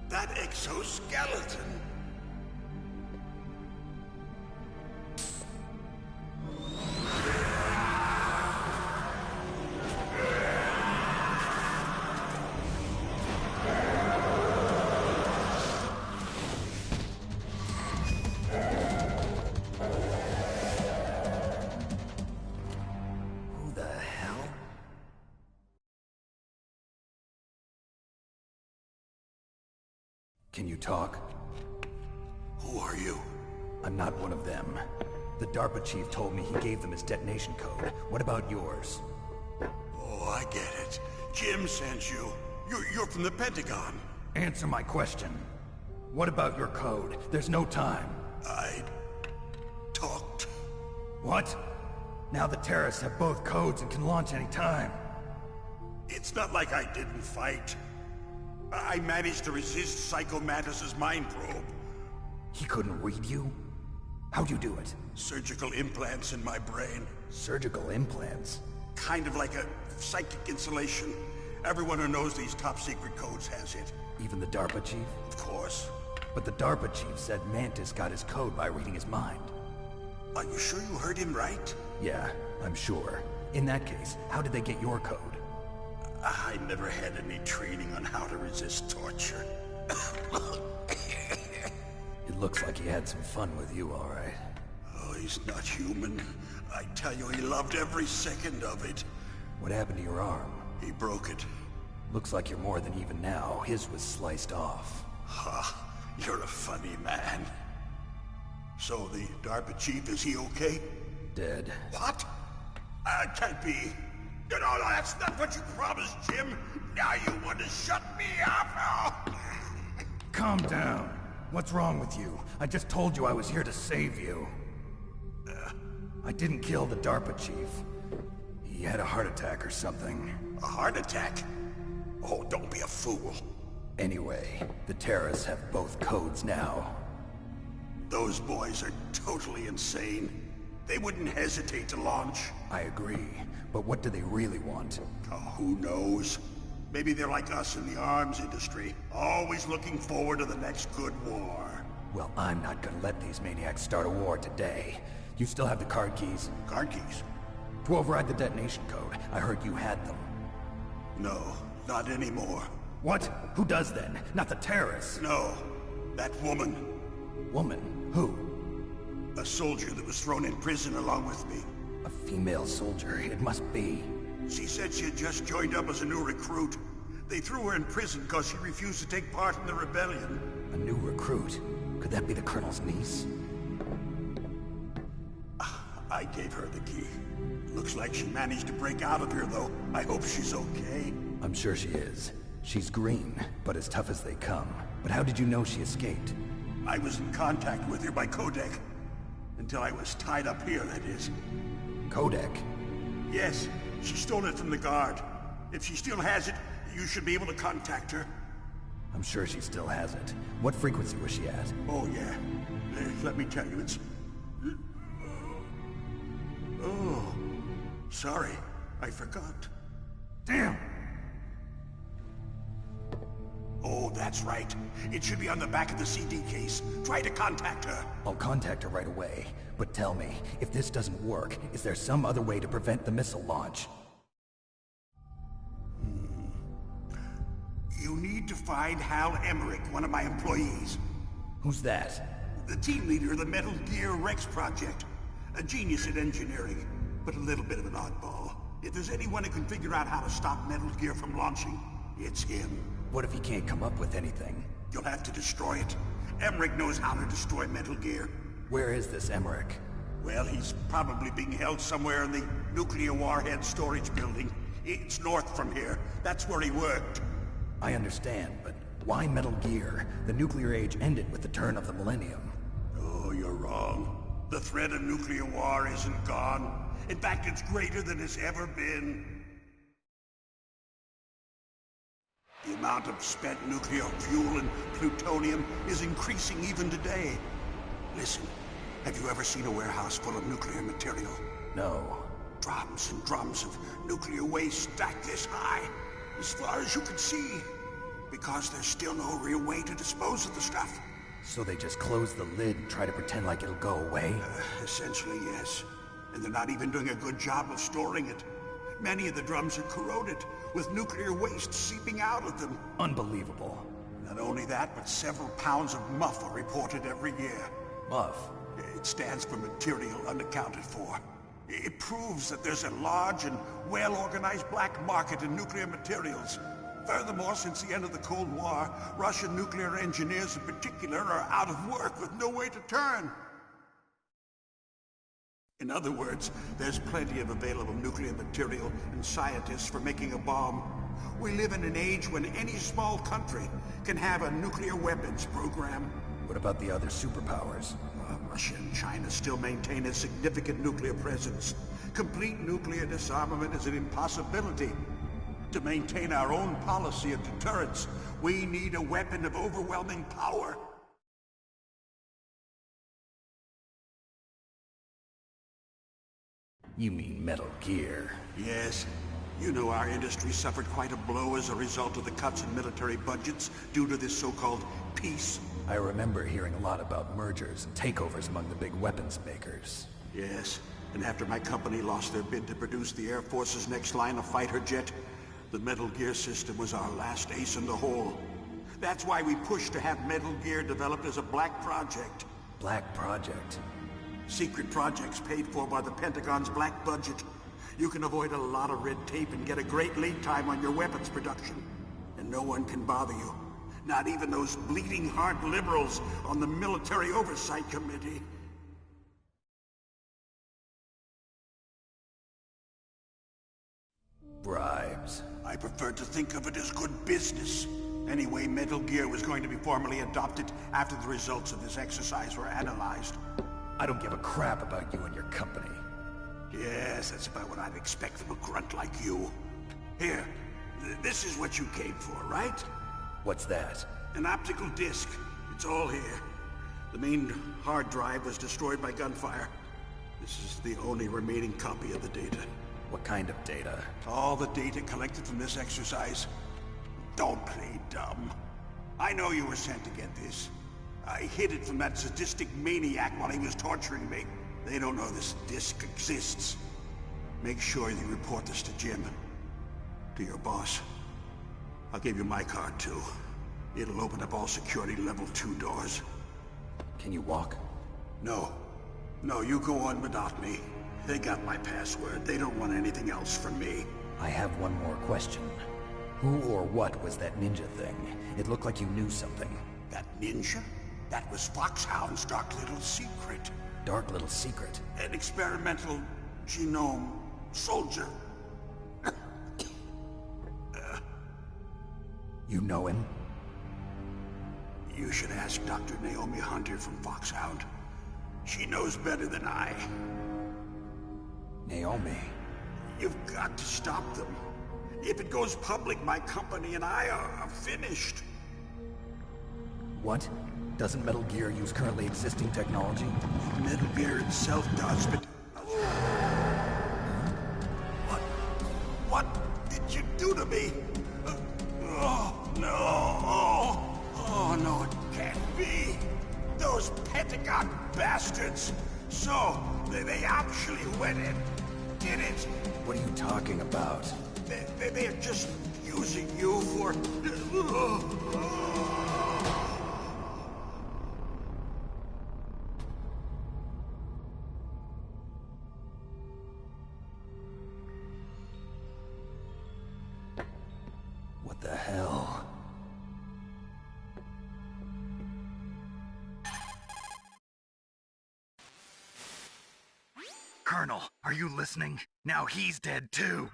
That exoskeleton. Who the hell? Can you talk? Who are you? I'm not one of them. The DARPA chief told me he gave them his detonation code. What about yours? Oh, I get it. Jim sent you. You're from the Pentagon. Answer my question. What about your code? There's no time. I talked. What? Now the terrorists have both codes and can launch any time. It's not like I didn't fight. I managed to resist Psycho Mantis's mind probe. He couldn't read you? How'd you do it? Surgical implants in my brain. Surgical implants? Kind of like a psychic insulation. Everyone who knows these top-secret codes has it. Even the DARPA chief? Of course. But the DARPA chief said Mantis got his code by reading his mind. Are you sure you heard him right? Yeah, I'm sure. In that case, how did they get your code? I never had any training on how to resist torture. It looks like he had some fun with you, all right. Oh, he's not human. I tell you, he loved every second of it. What happened to your arm? He broke it. Looks like you're more than even now. His was sliced off. Ha, you're a funny man. So the DARPA chief, is he okay? Dead. What? Can't be. No, that's not what you promised, Jim. Now you want to shut me up? Calm down. What's wrong with you? I just told you I was here to save you. I didn't kill the DARPA chief. He had a heart attack or something. A heart attack? Oh, don't be a fool. Anyway, the terrorists have both codes now. Those boys are totally insane. They wouldn't hesitate to launch. I agree, but what do they really want? Oh, who knows? Maybe they're like us in the arms industry, always looking forward to the next good war. Well, I'm not gonna let these maniacs start a war today. You still have the card keys? Card keys? To override the detonation code. I heard you had them. No, not anymore. What? Who does then? Not the terrorists? No, that woman. Woman? Who? A soldier that was thrown in prison along with me. A female soldier, it must be. She said she had just joined up as a new recruit. They threw her in prison because she refused to take part in the rebellion. A new recruit? Could that be the Colonel's niece? I gave her the key. Looks like she managed to break out of here, though. I hope she's okay. I'm sure she is. She's green, but as tough as they come. But how did you know she escaped? I was in contact with her by codec. Until I was tied up here, that is. Codec? Yes, she stole it from the guard. If she still has it, you should be able to contact her. I'm sure she still has it. What frequency was she at? Oh, yeah. Let me tell you, it's... Oh, sorry. I forgot. Damn! Oh, that's right. It should be on the back of the CD case. Try to contact her. I'll contact her right away. But tell me, if this doesn't work, is there some other way to prevent the missile launch? You need to find Hal Emmerich, one of my employees. Who's that? The team leader of the Metal Gear Rex project. A genius at engineering, but a little bit of an oddball. If there's anyone who can figure out how to stop Metal Gear from launching, it's him. What if he can't come up with anything? You'll have to destroy it. Emmerich knows how to destroy Metal Gear. Where is this Emmerich? Well, he's probably being held somewhere in the nuclear warhead storage building. It's north from here. That's where he worked. I understand, but why Metal Gear? The nuclear age ended with the turn of the millennium. Oh, you're wrong. The threat of nuclear war isn't gone. In fact, it's greater than it's ever been. The amount of spent nuclear fuel and plutonium is increasing even today. Listen, have you ever seen a warehouse full of nuclear material? No. Drums and drums of nuclear waste stacked this high, as far as you can see. Because there's still no real way to dispose of the stuff. So they just close the lid and try to pretend like it'll go away? Essentially, yes. And they're not even doing a good job of storing it. Many of the drums are corroded, with nuclear waste seeping out of them. Unbelievable. Not only that, but several pounds of MUF are reported every year. MUF? It stands for material unaccounted for. It proves that there's a large and well-organized black market in nuclear materials. Furthermore, since the end of the Cold War, Russian nuclear engineers in particular are out of work with no way to turn. In other words, there's plenty of available nuclear material and scientists for making a bomb. We live in an age when any small country can have a nuclear weapons program. What about the other superpowers? Russia and China still maintain a significant nuclear presence. Complete nuclear disarmament is an impossibility. To maintain our own policy of deterrence, we need a weapon of overwhelming power. You mean Metal Gear? Yes. You know our industry suffered quite a blow as a result of the cuts in military budgets due to this so-called peace. I remember hearing a lot about mergers and takeovers among the big weapons makers. Yes, and after my company lost their bid to produce the Air Force's next line of fighter jet, the Metal Gear system was our last ace in the hole. That's why we pushed to have Metal Gear developed as a black project. Black project? Secret projects paid for by the Pentagon's black budget. You can avoid a lot of red tape and get a great lead time on your weapons production. And no one can bother you. Not even those bleeding heart liberals on the Military Oversight Committee. Bribes. I prefer to think of it as good business. Anyway, Metal Gear was going to be formally adopted after the results of this exercise were analyzed. I don't give a crap about you and your company. Yes, that's about what I'd expect from a grunt like you. Here, this is what you came for, right? What's that? An optical disc. It's all here. The main hard drive was destroyed by gunfire. This is the only remaining copy of the data. What kind of data? All the data collected from this exercise. Don't play dumb. I know you were sent to get this. I hid it from that sadistic maniac while he was torturing me. They don't know this disc exists. Make sure you report this to Jim. To your boss. I'll give you my card too. It'll open up all security level 2 doors. Can you walk? No. No, you go on without me. They got my password. They don't want anything else from me. I have one more question. Who or what was that ninja thing? It looked like you knew something. That ninja? That was Foxhound's dark little secret. Dark little secret? An experimental genome soldier. You know him? You should ask Dr. Naomi Hunter from Foxhound. She knows better than I. Naomi? You've got to stop them. If it goes public, my company and I are finished. What? Doesn't Metal Gear use currently existing technology? Metal Gear itself does, but... What did you do to me? Oh, no. Oh, no, it can't be. Those Pentagon bastards. So, they actually went and did it. What are you talking about? They're just using you for... What the hell? Colonel, are you listening? Now he's dead too.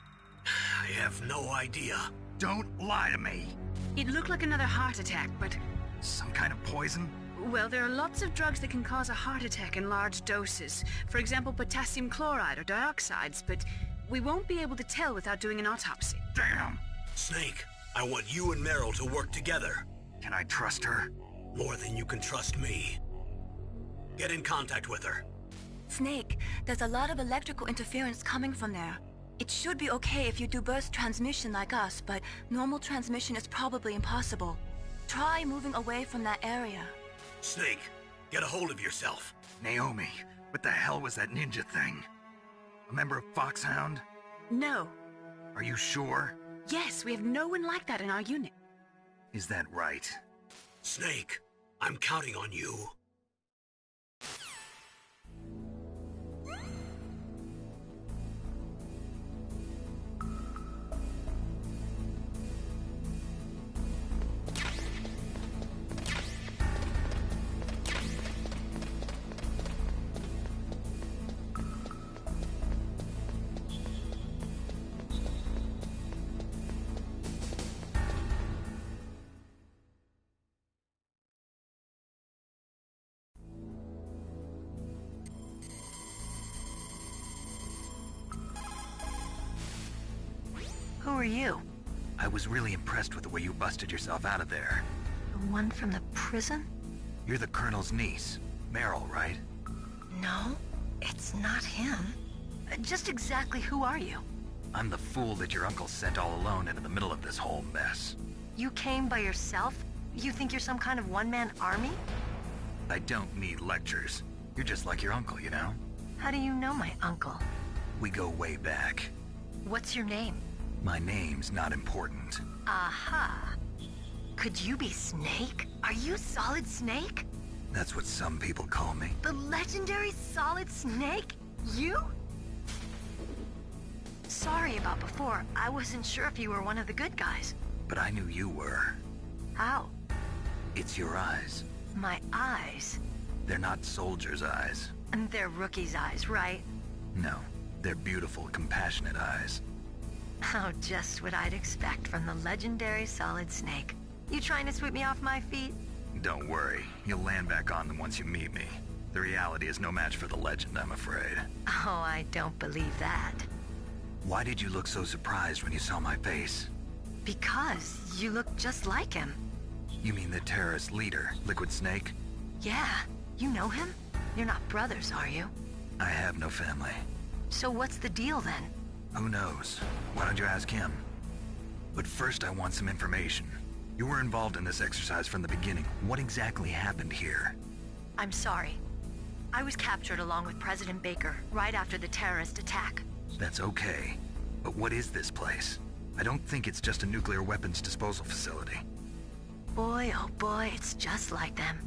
I have no idea. Don't lie to me. It looked like another heart attack, but... Some kind of poison? Well, there are lots of drugs that can cause a heart attack in large doses. For example, potassium chloride or dioxides, but we won't be able to tell without doing an autopsy. Damn! Snake, I want you and Meryl to work together. Can I trust her? More than you can trust me. Get in contact with her. Snake, there's a lot of electrical interference coming from there. It should be okay if you do burst transmission like us, but normal transmission is probably impossible. Try moving away from that area. Snake, get a hold of yourself. Naomi, what the hell was that ninja thing? A member of Foxhound? No. Are you sure? Yes, we have no one like that in our unit. Is that right? Snake, I'm counting on you. Who are you? I was really impressed with the way you busted yourself out of there. The one from the prison? You're the Colonel's niece, Meryl, right? No, it's not him. Just exactly who are you? I'm the fool that your uncle sent all alone into the middle of this whole mess. You came by yourself? You think you're some kind of one-man army? I don't need lectures. You're just like your uncle, you know? How do you know my uncle? We go way back. What's your name? My name's not important. Aha. Could you be Snake? Are you Solid Snake? That's what some people call me. The legendary Solid Snake? You? Sorry about before. I wasn't sure if you were one of the good guys. But I knew you were. How? It's your eyes. My eyes? They're not soldiers' eyes. And they're rookies' eyes, right? No, they're beautiful, compassionate eyes. Oh, just what I'd expect from the legendary Solid Snake. You trying to sweep me off my feet? Don't worry. You'll land back on them once you meet me. The reality is no match for the legend, I'm afraid. Oh, I don't believe that. Why did you look so surprised when you saw my face? Because you look just like him. You mean the terrorist leader, Liquid Snake? Yeah. You know him? You're not brothers, are you? I have no family. So what's the deal then? Who knows? Why don't you ask him? But first I want some information. You were involved in this exercise from the beginning. What exactly happened here? I'm sorry. I was captured along with President Baker right after the terrorist attack. That's okay. But what is this place? I don't think it's just a nuclear weapons disposal facility. Boy, oh boy, it's just like them.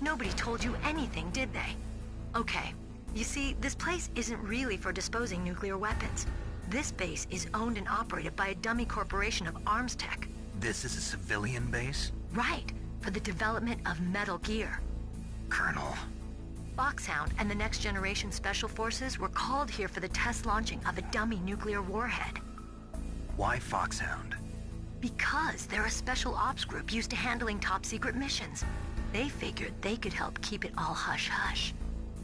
Nobody told you anything, did they? Okay, you see, this place isn't really for disposing nuclear weapons. This base is owned and operated by a dummy corporation of arms tech. This is a civilian base? Right, for the development of Metal Gear. Colonel. Foxhound and the Next Generation Special Forces were called here for the test launching of a dummy nuclear warhead. Why Foxhound? Because they're a special ops group used to handling top-secret missions. They figured they could help keep it all hush-hush.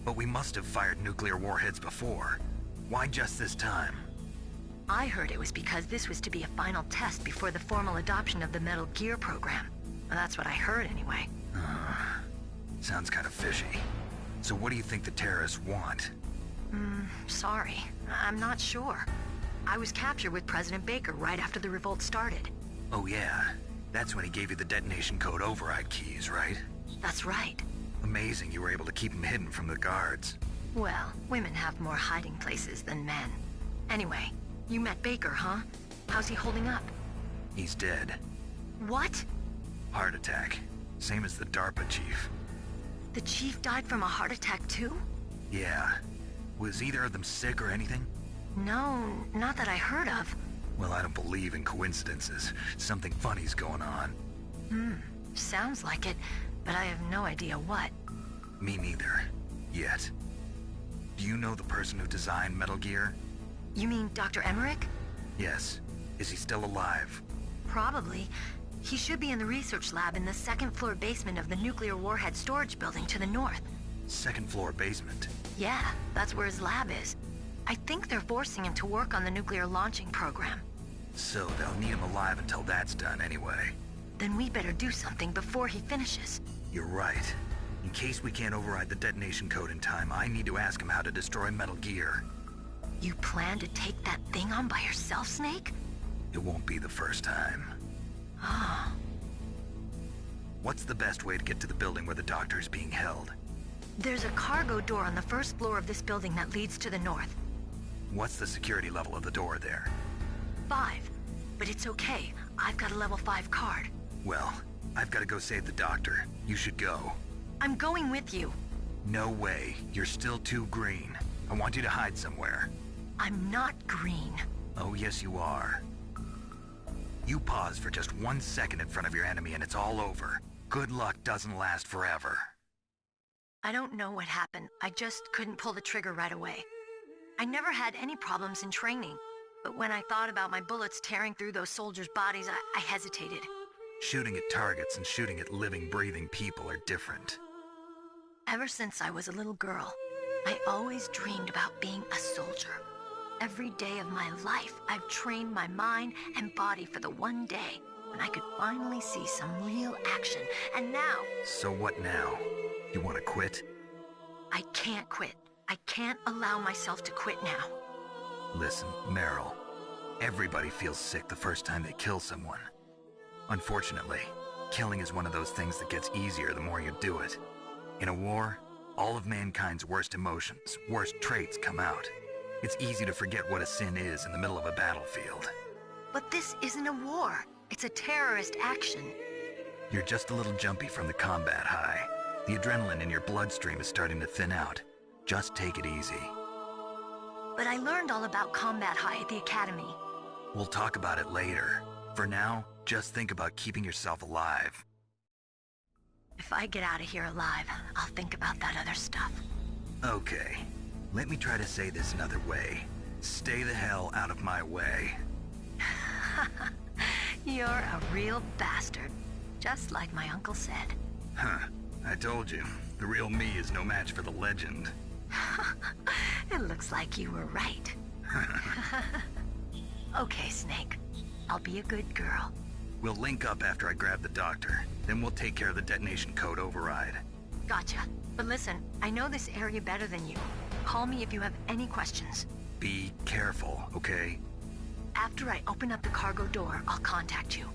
But we must have fired nuclear warheads before. Why just this time? I heard it was because this was to be a final test before the formal adoption of the Metal Gear program. That's what I heard anyway. Sounds kind of fishy. So what do you think the terrorists want? Sorry. I'm not sure. I was captured with President Baker right after the revolt started. Oh yeah. That's when he gave you the detonation code override keys, right? That's right. Amazing you were able to keep him hidden from the guards. Well, women have more hiding places than men. Anyway, you met Baker, huh? How's he holding up? He's dead. What? Heart attack. Same as the DARPA chief. The chief died from a heart attack too? Yeah. Was either of them sick or anything? No, not that I heard of. Well, I don't believe in coincidences. Something funny's going on. Sounds like it, but I have no idea what. Me neither. Yet. Do you know the person who designed Metal Gear? You mean Dr. Emmerich? Yes. Is he still alive? Probably. He should be in the research lab in the second-floor basement of the nuclear warhead storage building to the north. Second-floor basement? Yeah, that's where his lab is. I think they're forcing him to work on the nuclear launching program. So they'll need him alive until that's done anyway. Then we better do something before he finishes. You're right. In case we can't override the detonation code in time, I need to ask him how to destroy Metal Gear. You plan to take that thing on by yourself, Snake? It won't be the first time. Oh. What's the best way to get to the building where the doctor is being held? There's a cargo door on the first floor of this building that leads to the north. What's the security level of the door there? 5. But it's okay. I've got a level 5 card. Well, I've got to go save the doctor. You should go. I'm going with you. No way. You're still too green. I want you to hide somewhere. I'm not green. Oh, yes you are. You pause for just 1 second in front of your enemy and it's all over. Good luck doesn't last forever. I don't know what happened. I just couldn't pull the trigger right away. I never had any problems in training, but when I thought about my bullets tearing through those soldiers' bodies, I hesitated. Shooting at targets and shooting at living, breathing people are different. Ever since I was a little girl, I always dreamed about being a soldier. Every day of my life, I've trained my mind and body for the one day when I could finally see some real action, and now... So what now? You want to quit? I can't quit. I can't allow myself to quit now. Listen, Meryl. Everybody feels sick the first time they kill someone. Unfortunately, killing is one of those things that gets easier the more you do it. In a war, all of mankind's worst emotions, worst traits come out. It's easy to forget what a sin is in the middle of a battlefield. But this isn't a war. It's a terrorist action. You're just a little jumpy from the combat high. The adrenaline in your bloodstream is starting to thin out. Just take it easy. But I learned all about combat high at the academy. We'll talk about it later. For now, just think about keeping yourself alive. If I get out of here alive, I'll think about that other stuff. Okay. Let me try to say this another way. Stay the hell out of my way. You're a real bastard. Just like my uncle said. Huh. I told you. The real me is no match for the legend. It looks like you were right. Okay, Snake. I'll be a good girl. We'll link up after I grab the doctor. Then we'll take care of the detonation code override. Gotcha. But listen, I know this area better than you. Call me if you have any questions. Be careful, okay? After I open up the cargo door, I'll contact you.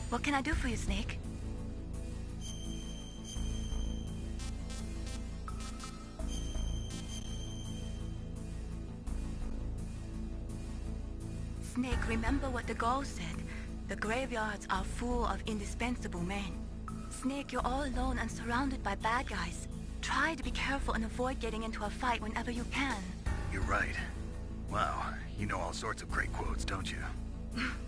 What can I do for you, Snake? Snake, remember what the Gaul said. The graveyards are full of indispensable men. Snake, you're all alone and surrounded by bad guys. Try to be careful and avoid getting into a fight whenever you can. You're right. Wow, you know all sorts of great quotes, don't you?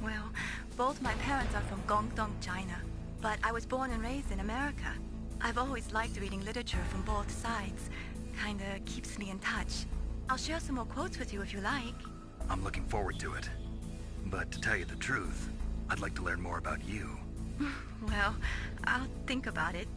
Well, both my parents are from Guangdong, China. But I was born and raised in America. I've always liked reading literature from both sides. Kinda keeps me in touch. I'll share some more quotes with you if you like. I'm looking forward to it. But to tell you the truth, I'd like to learn more about you. Well, I'll think about it.